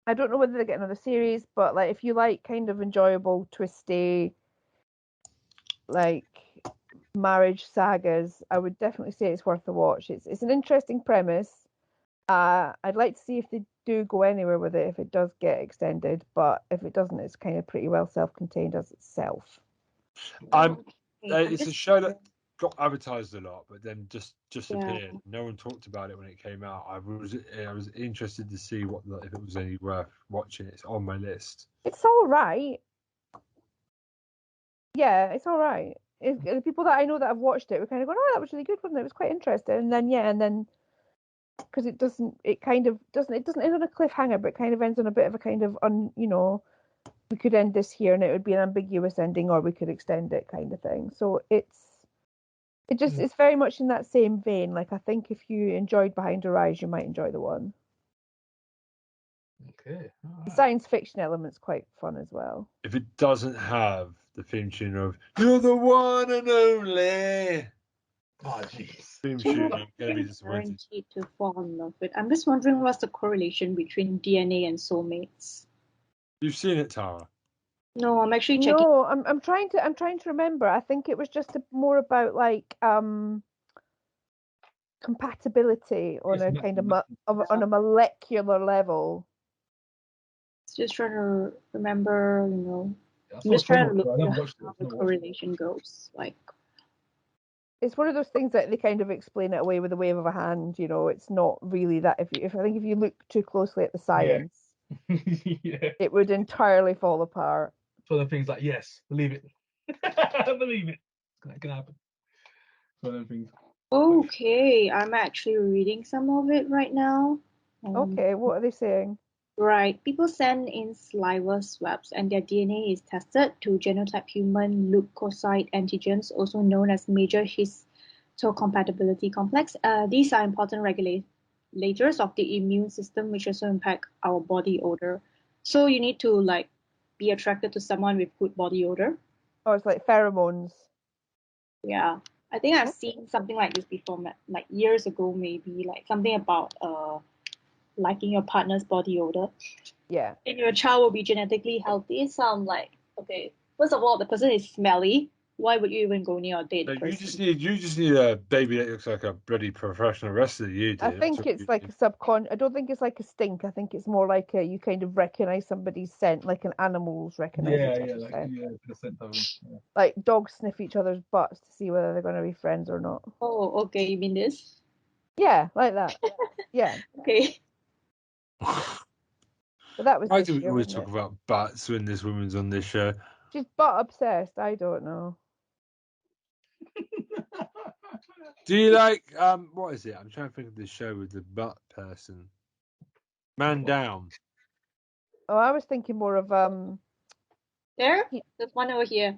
Speaker 2: I don't know whether they get another series, but like if you like kind of enjoyable, twisty, like marriage sagas, I would definitely say it's worth a watch. It's an interesting premise. I'd like to see if they do go anywhere with it, if it does get extended, but if it doesn't, it's kind of pretty well self-contained as itself.
Speaker 1: It's a show that got advertised a lot, but then just appeared. No one talked about it when it came out. I was interested to see if it was any worth watching. It's on my list.
Speaker 2: It's all right. Yeah, it's all right. The people that I know that have watched it were kind of going, "Oh, that was really good, wasn't it? It was quite interesting." And then because it doesn't end on a cliffhanger, but it kind of ends on a bit of a kind of we could end this here and it would be an ambiguous ending, or we could extend it kind of thing. So it's very much in that same vein. Like I think if you enjoyed Behind Her Eyes, you might enjoy the one.
Speaker 3: Okay.
Speaker 2: The science fiction element's quite fun as well.
Speaker 1: If it doesn't have the theme tune of "You're the one and only,"
Speaker 3: oh jeez,
Speaker 1: theme tune, I'm gonna be disappointed.
Speaker 4: Guaranteed to fall in love with. I'm just wondering what's the correlation between DNA and soulmates.
Speaker 1: You've seen it, Tara?
Speaker 4: No, I'm actually checking.
Speaker 2: No, I'm trying to remember. I think it was just more about like compatibility on a kind of on a molecular level.
Speaker 4: Just trying to remember, I'm
Speaker 3: That's
Speaker 4: just trying to
Speaker 3: what
Speaker 4: look
Speaker 3: I
Speaker 4: at
Speaker 3: watched
Speaker 4: how
Speaker 3: it.
Speaker 4: the correlation goes. Like,
Speaker 2: it's one of those things that they kind of explain it away with a wave of a hand. It's not really that. If you look too closely at the science,
Speaker 3: Yeah.
Speaker 2: it would entirely fall apart.
Speaker 3: So the things like, yes, believe it. Believe it. That can happen. So them things.
Speaker 4: okay, I'm actually reading some of it right now.
Speaker 2: Okay, what are they saying?
Speaker 4: Right, people send in saliva swabs and their DNA is tested to genotype human leukocyte antigens, also known as major histocompatibility complex. These are important regulators of the immune system, which also impact our body odor. So you need to be attracted to someone with good body odor.
Speaker 2: Oh, it's like pheromones.
Speaker 4: Yeah, I think I've seen something like this before, like years ago, maybe something about liking your partner's body odor.
Speaker 2: Yeah.
Speaker 4: And your child will be genetically healthy. So I'm like, okay, First of all, the person is smelly. Why would you even go near or date
Speaker 1: No,
Speaker 4: the person?
Speaker 1: you just need a baby that looks like a bloody professional wrestler. You do.
Speaker 2: I
Speaker 1: That's
Speaker 2: think
Speaker 1: what
Speaker 2: it's
Speaker 1: you
Speaker 2: like
Speaker 1: need.
Speaker 2: a subcon. I don't think it's like a stink. I think it's more like you kind of recognize somebody's scent, like an animal's recognize
Speaker 3: Yeah,
Speaker 2: each
Speaker 3: yeah,
Speaker 2: other's
Speaker 3: like
Speaker 2: scent.
Speaker 3: yeah, the scent of it. Yeah.
Speaker 2: Like dogs sniff each other's butts to see whether they're going to be friends or not.
Speaker 4: Oh, okay. You mean this?
Speaker 2: Yeah, like that. Yeah,
Speaker 4: Okay.
Speaker 2: but that was
Speaker 1: Why
Speaker 2: this
Speaker 1: do we
Speaker 2: year,
Speaker 1: always
Speaker 2: wasn't
Speaker 1: talk
Speaker 2: it?
Speaker 1: about butts when this woman's on this show?
Speaker 2: She's butt obsessed. I don't know.
Speaker 1: Do you like what is it? I'm trying to think of the show with the butt person. Man Down.
Speaker 2: Oh, I was thinking more of
Speaker 4: There?
Speaker 2: He-
Speaker 4: There's one over here.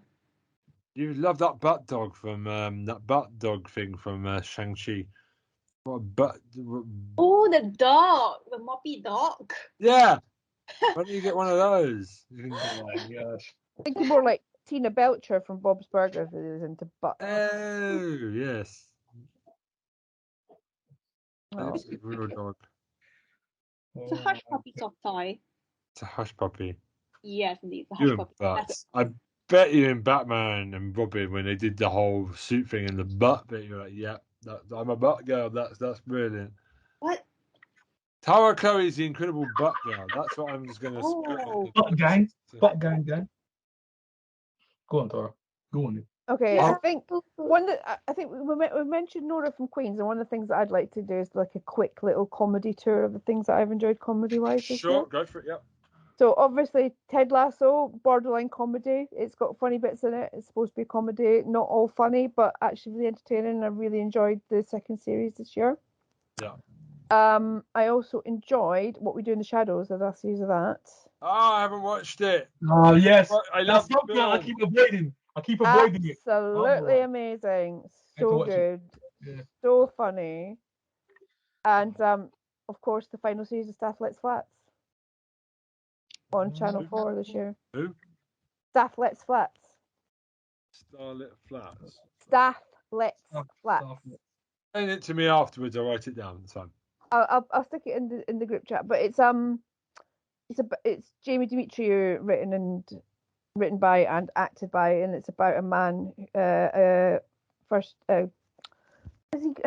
Speaker 1: You love that butt dog from that butt dog thing from Shang-Chi. What a butt?
Speaker 4: Oh, the dog, the moppy dog.
Speaker 1: Yeah. Why don't you get one of those?
Speaker 3: Oh my gosh.
Speaker 2: thinking more like Tina Belcher from Bob's Burgers, who is into butts.
Speaker 1: Oh yes.
Speaker 2: Oh.
Speaker 1: It's a real dog.
Speaker 4: It's a hush puppy soft toy.
Speaker 1: It's a hush puppy.
Speaker 4: Yes, indeed, it's a
Speaker 1: You
Speaker 4: hush
Speaker 1: and
Speaker 4: puppy.
Speaker 1: butts. I bet you in Batman and Robin when they did the whole suit thing and the butt bit, you're like, yeah, I'm a butt girl. That's brilliant.
Speaker 4: What?
Speaker 1: Tara Chloe's the incredible butt girl. That's what I'm just gonna
Speaker 4: Oh.
Speaker 3: Butt gang. Butt gang. Go on, Tara. Go on.
Speaker 2: Okay,
Speaker 1: Oh.
Speaker 2: I think I think we mentioned Nora from Queens, and one of the things that I'd like to do is like a quick little comedy tour of the things that I've enjoyed comedy-wise this year.
Speaker 1: Sure, go for it. Yep.
Speaker 2: So obviously Ted Lasso, borderline comedy. It's got funny bits in it. It's supposed to be comedy, not all funny, but actually really entertaining. I really enjoyed the second series this year.
Speaker 1: Yeah.
Speaker 2: I also enjoyed What We Do in the Shadows, the last series of that.
Speaker 1: Oh, I haven't watched it.
Speaker 3: Oh yes.
Speaker 1: I love
Speaker 3: That's something I
Speaker 1: film.
Speaker 3: keep avoiding. I keep avoiding it.
Speaker 2: Absolutely
Speaker 3: Oh,
Speaker 2: amazing.
Speaker 3: I have to
Speaker 2: So
Speaker 3: watch it.
Speaker 2: good.
Speaker 3: Yeah.
Speaker 2: So funny. And of course the final series of Stathlet's Flats on Channel 4 this year.
Speaker 1: Who?
Speaker 2: Stathlet's Flats.
Speaker 1: Starlit Flats.
Speaker 2: Stathlet's Flats.
Speaker 1: Send it to me afterwards. I'll write it down. It's fine.
Speaker 2: I'll stick it in the group chat. But it's Jamie Demetriou written by and acted by, and it's about a man. I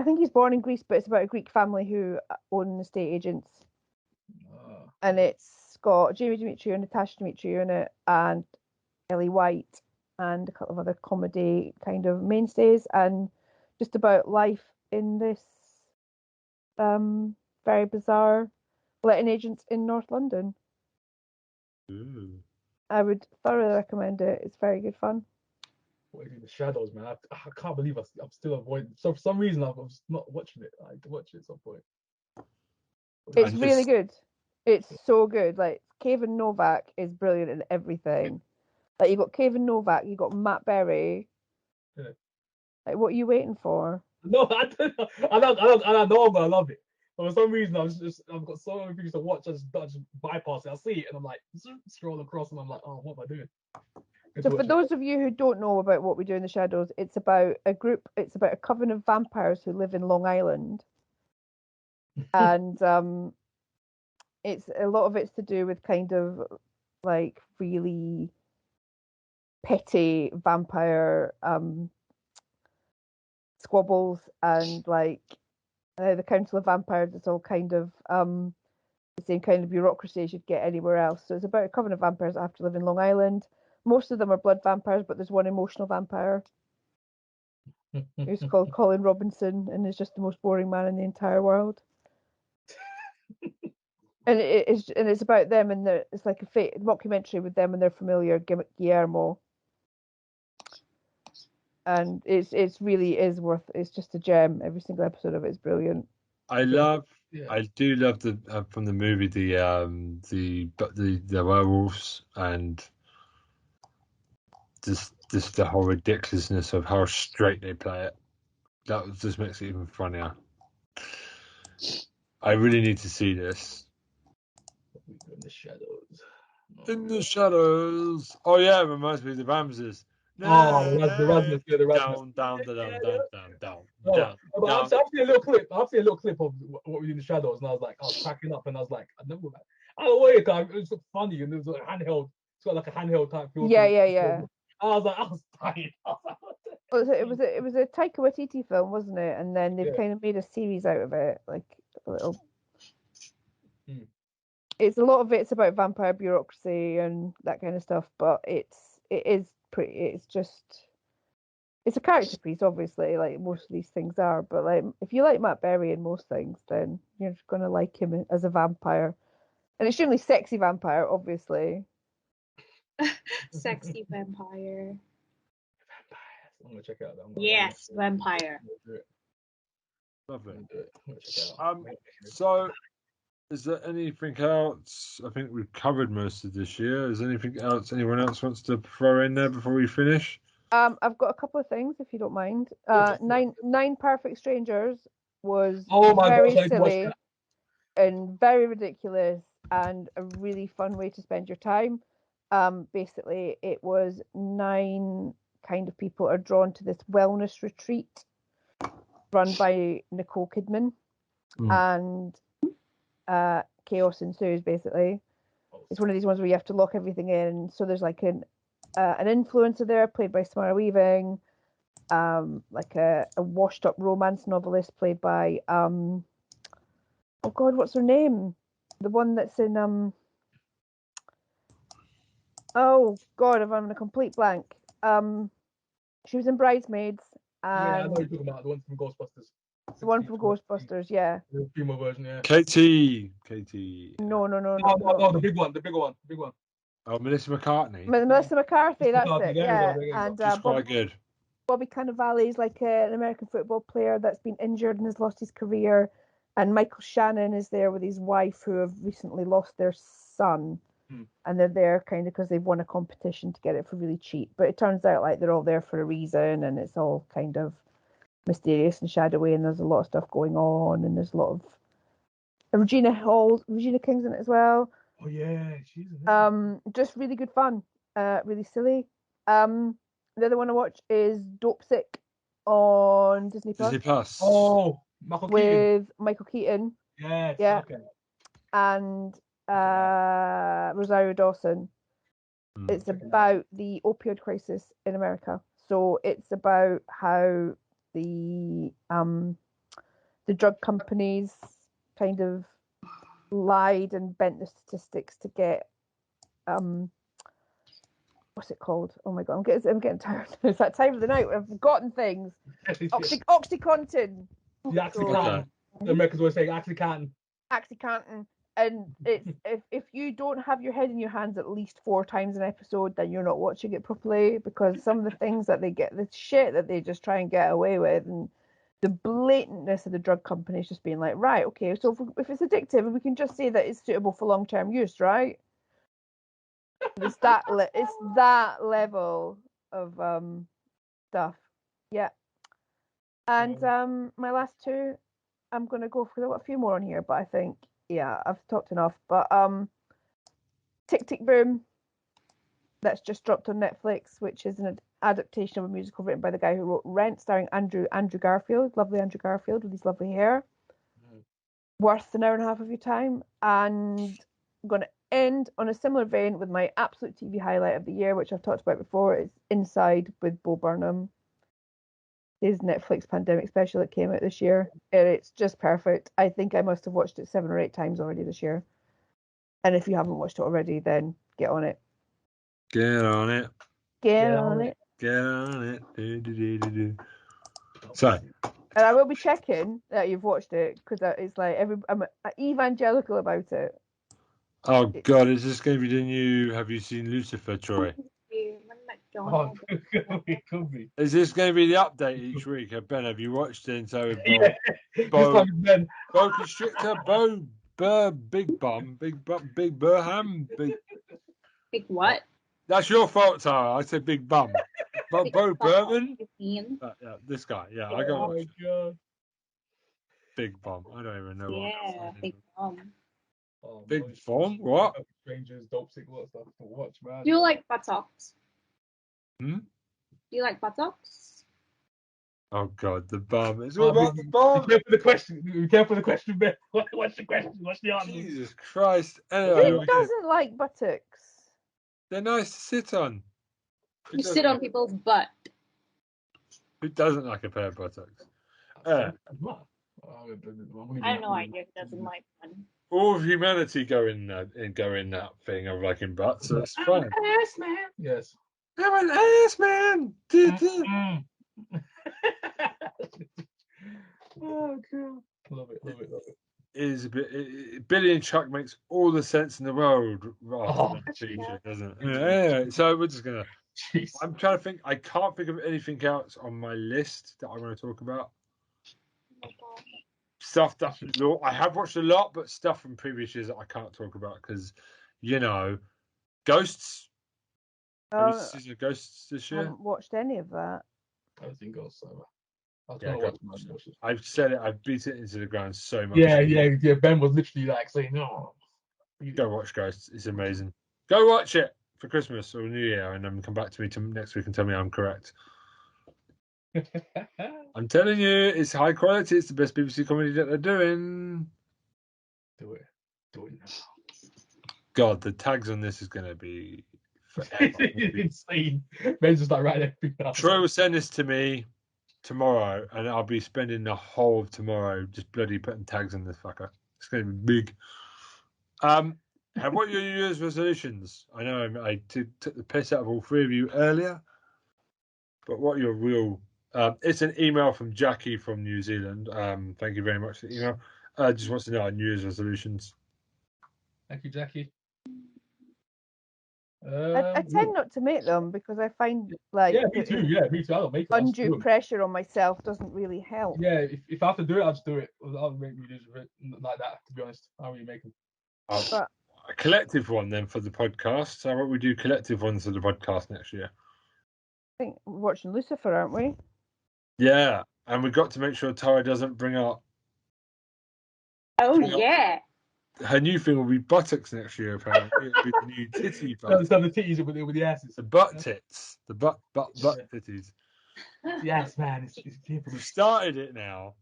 Speaker 2: think he's born in Greece, but it's about a Greek family who own estate agents, and it's got Jamie Demetriou and Natasha Demetriou in it, and Ellie White, and a couple of other comedy kind of mainstays, and just about life in this very bizarre letting agents in North London.
Speaker 1: Ooh.
Speaker 2: I would thoroughly recommend it. It's very good fun.
Speaker 3: What is in the shadows, man? I can't believe I'm still avoiding. So for some reason, I'm just not watching it. I have to watch it at some point.
Speaker 2: It's really good. It's so good. Like Kevin Novak is brilliant in everything. Like you got Kevin Novak, you got Matt Berry.
Speaker 3: Yeah.
Speaker 2: Like what are you waiting for?
Speaker 3: No, I don't know. I know I'm gonna love it. But for some reason, I've got so many things to watch. I just bypass it. I see it and I'm like scroll across and I'm like, oh, what am I doing?
Speaker 2: So for those of you who don't know about What We Do in the Shadows, it's about a coven of vampires who live in Long Island. And it's a lot of it's to do with kind of like really petty vampire squabbles, and like the Council of Vampires, it's all kind of the same kind of bureaucracy as you'd get anywhere else. So it's about a coven of vampires that have to live in Long Island. Most of them are blood vampires, but there's one emotional vampire who's called Colin Robinson and is just the most boring man in the entire world. And it's about them, and it's like a mockumentary with them and their familiar Guillermo. And it's really is worth. It's just a gem. Every single episode of it is brilliant.
Speaker 1: I do love the from the movie the werewolves and just the whole ridiculousness of how straight they play it. That just makes it even funnier. I really need to see this.
Speaker 3: In the shadows.
Speaker 1: In the shadows. Oh yeah, it reminds me of the Ramses.
Speaker 3: Oh, the Rasmus. Yeah, the Rasmus.
Speaker 1: Down.
Speaker 3: I've seen a little clip. I've seen a little clip of What We Do in the Shadows, and I was cracking up, and I was like, I don't know why, it's so funny, and it was like handheld. It's got like a handheld type feel.
Speaker 2: Yeah.
Speaker 3: I was dying. I was like, what the
Speaker 2: It was a Taika Waititi film, wasn't it? And then they've
Speaker 3: Yeah.
Speaker 2: kind of made a series out of it, like a little.
Speaker 3: Hmm.
Speaker 2: It's a lot of it's about vampire bureaucracy and that kind of stuff, but it is pretty. It's a character piece, obviously, like most of these things are. But like, if you like Matt Berry in most things, then you're gonna like him as a vampire, an extremely sexy vampire, obviously.
Speaker 4: Sexy vampire.
Speaker 3: I'm gonna check it out.
Speaker 4: Yes, vampire.
Speaker 1: Lovely.
Speaker 3: I'm gonna check it out.
Speaker 1: So, is there anything else? I think we've covered most of this year. Is there anything else anyone else wants to throw in there before we finish?
Speaker 2: I've got a couple of things, if you don't mind. Nine Perfect Strangers was
Speaker 3: Oh my
Speaker 2: very
Speaker 3: gosh, I watched
Speaker 2: silly
Speaker 3: that.
Speaker 2: and very ridiculous and a really fun way to spend your time. Basically, it was 9 kind of people are drawn to this wellness retreat run by Nicole Kidman, and chaos ensues. Basically, it's one of these ones where you have to lock everything in. So there's like an influencer there played by Samara Weaving, like a washed up romance novelist played by oh god, what's her name? The one that's in oh god, I'm having a complete blank. She was in Bridesmaids
Speaker 3: Yeah, I know
Speaker 2: and
Speaker 3: what you're talking about. The one from Ghostbusters.
Speaker 2: the one from Ghostbusters, yeah.
Speaker 3: The female version, yeah.
Speaker 1: Katie.
Speaker 2: No.
Speaker 3: No, the big one.
Speaker 1: Oh, Melissa McCartney.
Speaker 2: Melissa McCarthy, that's
Speaker 3: McCarthy,
Speaker 2: it,
Speaker 3: there you go,
Speaker 2: yeah.
Speaker 3: there you go.
Speaker 2: And
Speaker 1: She's quite good.
Speaker 2: Bobby Cannavale is like an American football player that's been injured and has lost his career. And Michael Shannon is there with his wife who have recently lost their son. And they're there kind of because they've won a competition to get it for really cheap. But it turns out like they're all there for a reason, and it's all kind of mysterious and shadowy, and there's a lot of stuff going on, and there's a lot of Regina King's in it as well.
Speaker 3: Oh yeah, she's in it.
Speaker 2: Just really good fun, really silly. The other one I watch is Dopesick on Disney Plus.
Speaker 3: Oh, Michael Keaton.
Speaker 2: With Michael Keaton.
Speaker 3: Yes,
Speaker 2: yeah.
Speaker 3: Okay.
Speaker 2: And Rosario Dawson. It's about the opioid crisis in America. So it's about how the drug companies kind of lied and bent the statistics to get what's it called? Oh my god, I'm getting tired. It's that time of the night where I've forgotten things. Oxycontin.
Speaker 3: Yeah, Oxycontin. The Americans always say Oxycontin.
Speaker 2: Oxycontin. And it's if you don't have your head in your hands at least 4 times an episode, then you're not watching it properly, because some of the things that they get, the shit that they just try and get away with, and the blatantness of the drug companies just being like, right, okay, so if it's addictive, we can just say that it's suitable for long-term use, right? It's that level of stuff, yeah. And my last 2, I'm gonna go for. I've got a few more on here, but I think. Yeah, I've talked enough. But Tick Tick Boom, that's just dropped on Netflix, which is an adaptation of a musical written by the guy who wrote Rent, starring Andrew Garfield, lovely Andrew Garfield with his lovely hair. Worth an hour and a half of your time. And I'm going to end on a similar vein with my absolute TV highlight of the year, which I've talked about before. It's Inside with Bo Burnham. His Netflix pandemic special that came out this year. It's just perfect. I think I must have watched it 7 or 8 times already this year. And if you haven't watched it already, then get on it.
Speaker 1: Get on it.
Speaker 2: Get on it.
Speaker 1: Get on it. Do. So.
Speaker 2: And I will be checking that you've watched it, because it's like I'm evangelical about it.
Speaker 1: Oh God, is this going to be the new? Have you seen Lucifer, Troy?
Speaker 3: Oh, could be.
Speaker 1: Is this going to be the update each week? Ben, have you watched it? And so
Speaker 3: Bo
Speaker 1: Constrictor, Big Burham,
Speaker 4: Big what?
Speaker 1: That's your fault, Tara. I said Big Bum. But Bo Burham. This guy. Yeah, I got.
Speaker 3: Oh my God.
Speaker 1: Big Bum. I don't even know.
Speaker 4: Yeah, Big Bum.
Speaker 3: Oh,
Speaker 1: Big Bum. What?
Speaker 3: Strangers, Dopesick, what stuff to watch, man.
Speaker 4: Do you like buttocks?
Speaker 3: Hmm?
Speaker 4: Do you like buttocks?
Speaker 1: Oh God, the bum. It's all about the bum.
Speaker 3: Be careful the question, Ben. What's the question? What's the answer?
Speaker 1: Jesus Christ. Anyway,
Speaker 2: Who doesn't like buttocks?
Speaker 1: they're nice to sit on.
Speaker 4: You sit on people's butt.
Speaker 1: Who doesn't like a pair of buttocks?
Speaker 3: I have
Speaker 4: no idea who doesn't like one.
Speaker 1: All of humanity go in that thing of liking butts, so it's fine.
Speaker 3: Ass man. Yes.
Speaker 1: I'm an ass man.
Speaker 3: Oh god. Love it.
Speaker 1: Is a bit. Billy and Chuck makes all the sense in the world rather than feature, doesn't it? Yeah. So we're just gonna.
Speaker 3: Jeez.
Speaker 1: I'm trying to think. I can't think of anything else on my list that I want to talk about.
Speaker 4: Oh my gosh.
Speaker 1: Stuff that I have watched a lot, but stuff from previous years that I can't talk about because, Ghosts. Have you seen Ghosts this
Speaker 2: I
Speaker 1: year?
Speaker 2: haven't watched any of that.
Speaker 3: I don't think Ghosts ever.
Speaker 1: I've said it. I've beat it into the ground so much.
Speaker 3: Yeah. Ben was literally like saying, "No."
Speaker 1: Go watch Ghosts. It's amazing. Go watch it for Christmas or New Year, and then come back to me next week and tell me I'm correct. I'm telling you, it's high quality. It's the best BBC comedy that they're doing.
Speaker 3: Do it now.
Speaker 1: God, the tags on this is going to be forever.
Speaker 3: Insane. Ben's just like right there.
Speaker 1: Troy will send this to me tomorrow, and I'll be spending the whole of tomorrow just bloody putting tags on this fucker. It's going to be big. What are your New Year's resolutions? I know I took the piss out of all three of you earlier, but what are your real? It's an email from Jackie from New Zealand. Thank you very much for the email. Just wants to know our New Year's resolutions.
Speaker 3: Thank you, Jackie.
Speaker 2: I tend not to make them because I find
Speaker 3: me too. I don't make them.
Speaker 2: Undue pressure on myself doesn't really help.
Speaker 3: Yeah, if I have to do it, I'll just do it. I'll make videos of it like that. To be honest, I don't really make them.
Speaker 1: A collective one then for the podcast. How about we do collective ones for the podcast next year?
Speaker 2: I think we're watching Lucifer, aren't we?
Speaker 1: Yeah, and we've got to make sure Tara doesn't bring up.
Speaker 4: Yeah.
Speaker 1: Her new thing will be buttocks next year, apparently. It'll be the new titty butt.
Speaker 3: So the titties with the asses.
Speaker 1: The butt tits. The butt titties.
Speaker 3: The ass man is
Speaker 1: We started it now.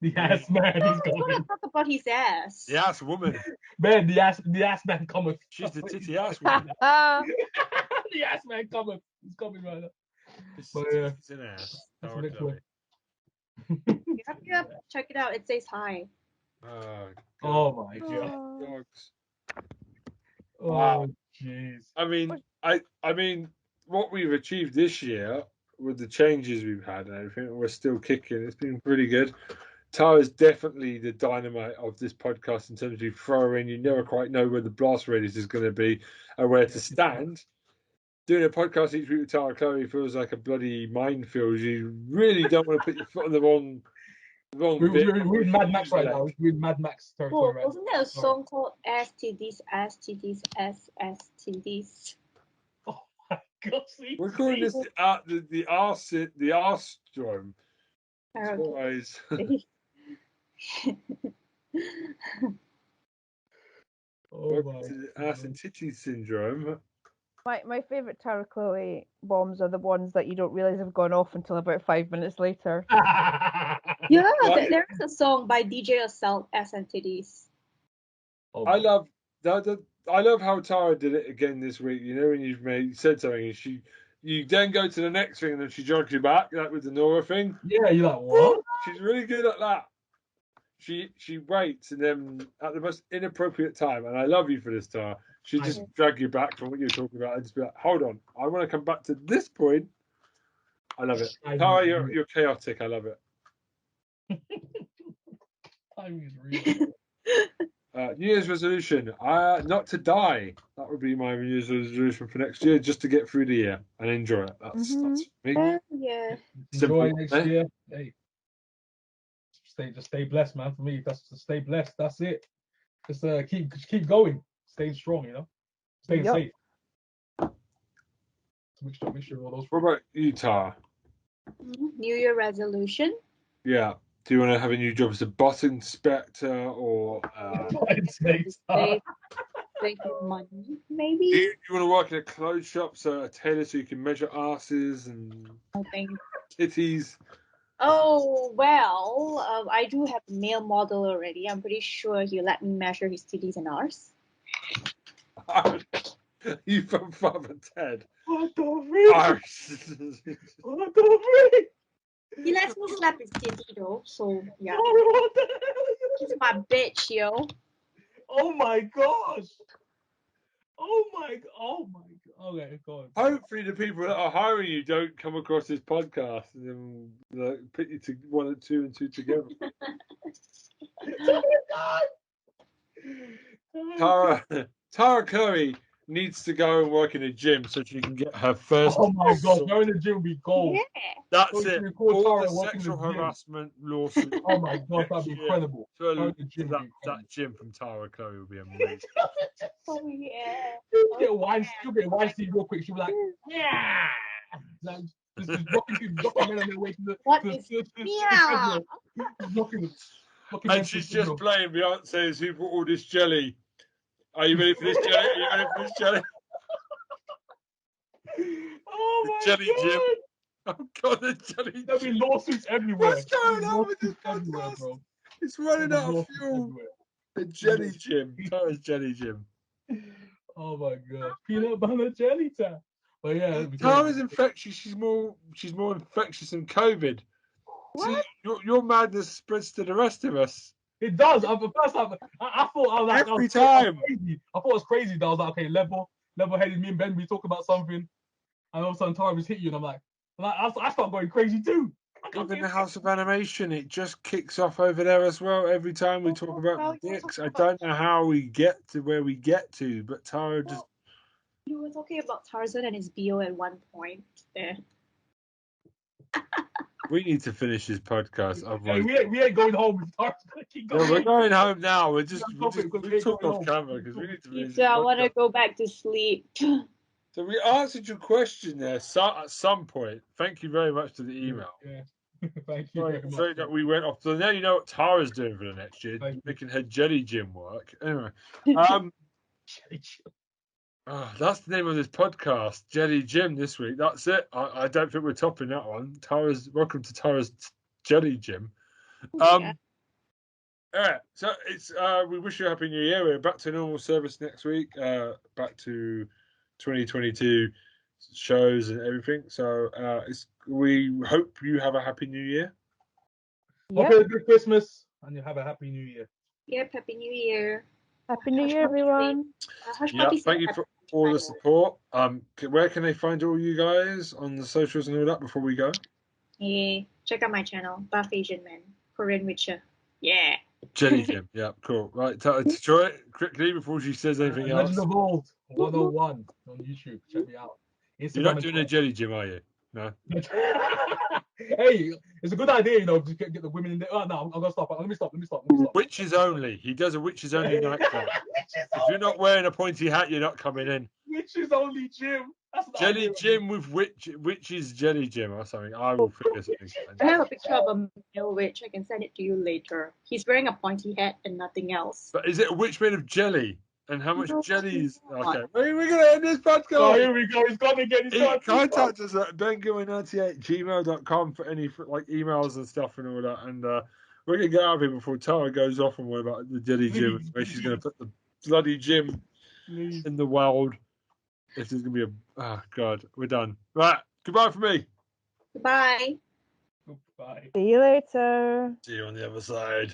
Speaker 3: The ass man is
Speaker 4: coming. I want to talk about his ass.
Speaker 1: The ass woman.
Speaker 3: Man, the ass man cometh.
Speaker 1: She's the titty ass woman.
Speaker 3: The ass man cometh. He's coming right now.
Speaker 1: It's an ass.
Speaker 4: Yep. Check it out. It says hi.
Speaker 3: Oh my god.
Speaker 1: Dogs.
Speaker 3: Oh jeez.
Speaker 1: I mean, what we've achieved this year with the changes we've had and everything, we're still kicking. It's been pretty good. Tara's definitely the dynamite of this podcast in terms of you throw in, you never quite know where the blast radius is going to be and where to stand. Doing a podcast each week with Tara Chloe feels like a bloody minefield. You really don't want to put your foot on the wrong bit.
Speaker 3: We're in Mad Max right now. We're in Mad Max territory right now.
Speaker 4: Wasn't there a song called STDs, STDs?
Speaker 3: Oh my god, see?
Speaker 1: We're calling this the arse-drome. The ass and titty syndrome.
Speaker 2: My favourite Tara Chloe bombs are the ones that you don't realise have gone off until about 5 minutes later.
Speaker 4: Yeah, there is a song by DJ Assault, Ass and Titties.
Speaker 1: I love how Tara did it again this week. You know, when you've said something, and you then go to the next thing, and then she jogs you back, like with the Nora thing.
Speaker 3: Yeah, you're like, what?
Speaker 1: She's really good at that. She waits, and then at the most inappropriate time, and I love you for this, Tara. She just drag you back from what you're talking about and just be like, hold on, I want to come back to this point. I love it. Tara, you're chaotic. I love it.
Speaker 3: Timing is real.
Speaker 1: New Year's resolution, not to die. That would be my New Year's resolution for next year, just to get through the year and enjoy it. That's me.
Speaker 4: Yeah.
Speaker 3: Enjoy next year. Hey. Just stay blessed, man. For me, that's just stay blessed. That's it. Just keep going. Staying strong, you know. Staying safe. Make sure all those.
Speaker 1: What about you, Tara?
Speaker 4: New Year resolution.
Speaker 1: Yeah. Do you want to have a new job as a bot inspector or
Speaker 4: Save money, maybe?
Speaker 1: Do you want to work in a clothes shop, so a tailor, so you can measure asses and titties?
Speaker 4: Oh, well, I do have a male model already. I'm pretty sure he'll let me measure his titties and arse.
Speaker 1: You from Father Ted?
Speaker 3: What the freak?
Speaker 1: Irish.
Speaker 3: What the freak?
Speaker 4: He lets me slap his titty though, so yeah.
Speaker 3: Sorry, what the hell?
Speaker 4: He's my bitch, yo.
Speaker 3: Oh my gosh. Oh my god. Okay, go on.
Speaker 1: Hopefully, the people that are hiring you don't come across this podcast and then put you to 1 and 2 and 2 together. Tara Curry needs to go and work in a gym so she can get her first.
Speaker 3: Oh my god, going to the gym would be gold.
Speaker 4: Yeah.
Speaker 1: That's it. All
Speaker 3: Tara
Speaker 1: the
Speaker 3: working
Speaker 1: sexual
Speaker 3: in the gym.
Speaker 1: harassment lawsuit.
Speaker 3: Oh my god, that'd be
Speaker 1: Yeah.
Speaker 3: incredible.
Speaker 1: So
Speaker 3: Going to the gym would be
Speaker 1: that
Speaker 3: incredible.
Speaker 1: gym from Tara Curry will be amazing.
Speaker 4: Oh yeah.
Speaker 3: She'll get Weinstein real quick. She'll be like, yeah. Like, just rocking men on their way to the.
Speaker 4: What
Speaker 3: to,
Speaker 4: is
Speaker 3: to, to,
Speaker 4: meow?
Speaker 3: rocking
Speaker 1: And she's just playing Beyonce's "Who Brought All This Jelly." Are you ready for this jelly? Are you ready for this jelly?
Speaker 3: Oh my
Speaker 1: jelly
Speaker 3: god.
Speaker 1: gym. Oh god, the jelly.
Speaker 3: There'll be lawsuits everywhere.
Speaker 1: What's going
Speaker 3: There'll be
Speaker 1: on with this
Speaker 3: lawsuits everywhere,
Speaker 1: podcast?
Speaker 3: bro.
Speaker 1: It's running
Speaker 3: There'll be
Speaker 1: out of
Speaker 3: lawsuits
Speaker 1: fuel.
Speaker 3: everywhere.
Speaker 1: The jelly gym. Tara's jelly gym.
Speaker 3: Oh my god, peanut butter jelly time. But yeah, it'd be
Speaker 1: Tara's
Speaker 3: great.
Speaker 1: infectious. She's more infectious than COVID.
Speaker 4: What?
Speaker 1: See, your madness spreads to the rest of us.
Speaker 3: It does. The first time, I thought I was like,
Speaker 1: Every
Speaker 3: that was
Speaker 1: time.
Speaker 3: crazy. I thought it was crazy. That I was like, okay, level-headed. Me and Ben, we talk about something, and all of a sudden Tara just hit you, and I'm like, I start going crazy too.
Speaker 1: Even the House of Animation, it just kicks off over there as well. Every time we talk
Speaker 4: well,
Speaker 1: about
Speaker 4: you're
Speaker 1: dicks,
Speaker 4: talking
Speaker 1: I
Speaker 4: about-
Speaker 1: don't know how we get to where we get to, but Tara just.
Speaker 4: You were talking about Tarzan and his BO at one point there.
Speaker 1: We need to finish this podcast.
Speaker 3: Hey,
Speaker 1: Otherwise,
Speaker 3: we ain't going home. With Tara's gonna keep
Speaker 1: no,
Speaker 3: going.
Speaker 1: we're going home now. We're just
Speaker 3: We're
Speaker 1: talking
Speaker 3: going
Speaker 1: off
Speaker 3: home.
Speaker 1: camera because we need to finish.
Speaker 4: So I want to
Speaker 1: this podcast.
Speaker 4: go back to sleep.
Speaker 1: So we answered your question there at some point. Thank you very much to the email.
Speaker 3: Yeah. Thank you
Speaker 1: Sorry,
Speaker 3: very much.
Speaker 1: sorry that we went off. So now you know what Tara's doing for the next year,
Speaker 3: Thank you.
Speaker 1: making her jelly gym work. Anyway, that's the name of this podcast, Jelly Gym. This week, that's it. I don't think we're topping that one. Welcome to Tara's Jelly Gym.
Speaker 4: Yeah.
Speaker 1: Yeah, so it's we wish you a happy new year. We're back to normal service next week. Back to 2022 shows and everything. So we hope you have a happy new year.
Speaker 2: Yep.
Speaker 3: Okay, good Christmas, and you have a happy New Year.
Speaker 4: Yep, Happy New Year.
Speaker 2: Happy New Year, everyone.
Speaker 1: Yeah, thank you for all the support. Where can they find all you guys on the socials and all that before we go?
Speaker 4: Hey, check out my channel, Buff Asian Man, Korean Witcher. Yeah.
Speaker 1: Jelly Gym. Yeah, cool. Right, Troy, quickly before she says anything else.
Speaker 3: Legend of Old 101 on YouTube. Check me out.
Speaker 1: You're not doing a Jelly Gym, are you? No.
Speaker 3: Hey, it's a good idea, you know, to get the women in there. Oh, no, I'm gonna stop. Let me stop.
Speaker 1: Witches only. He does a witches only nightclub. If you're not wearing a pointy hat, you're not coming in.
Speaker 3: Witches only gym. That's an
Speaker 1: Jelly
Speaker 3: idea,
Speaker 1: Gym with witches jelly gym or something. I will figure something
Speaker 4: I
Speaker 1: out.
Speaker 4: have a picture of a male witch. I can send it to you later. He's wearing a pointy hat and nothing else.
Speaker 1: But is it a witch made of jelly? And how much
Speaker 4: No,
Speaker 1: jelly is...
Speaker 4: it's not.
Speaker 1: Okay, we're going to end this podcast.
Speaker 3: Oh, here we go. He's gone again.
Speaker 1: Contact us at bengilman98gmail.com for any emails and stuff and all that. And we're going to get out of here before Tara goes off and worry about the jelly gym, where she's going to put the bloody gym in the world. If there's going to be oh, God, we're done. Right, goodbye for me.
Speaker 4: Goodbye.
Speaker 3: Goodbye.
Speaker 2: See you later.
Speaker 1: See you on the other side.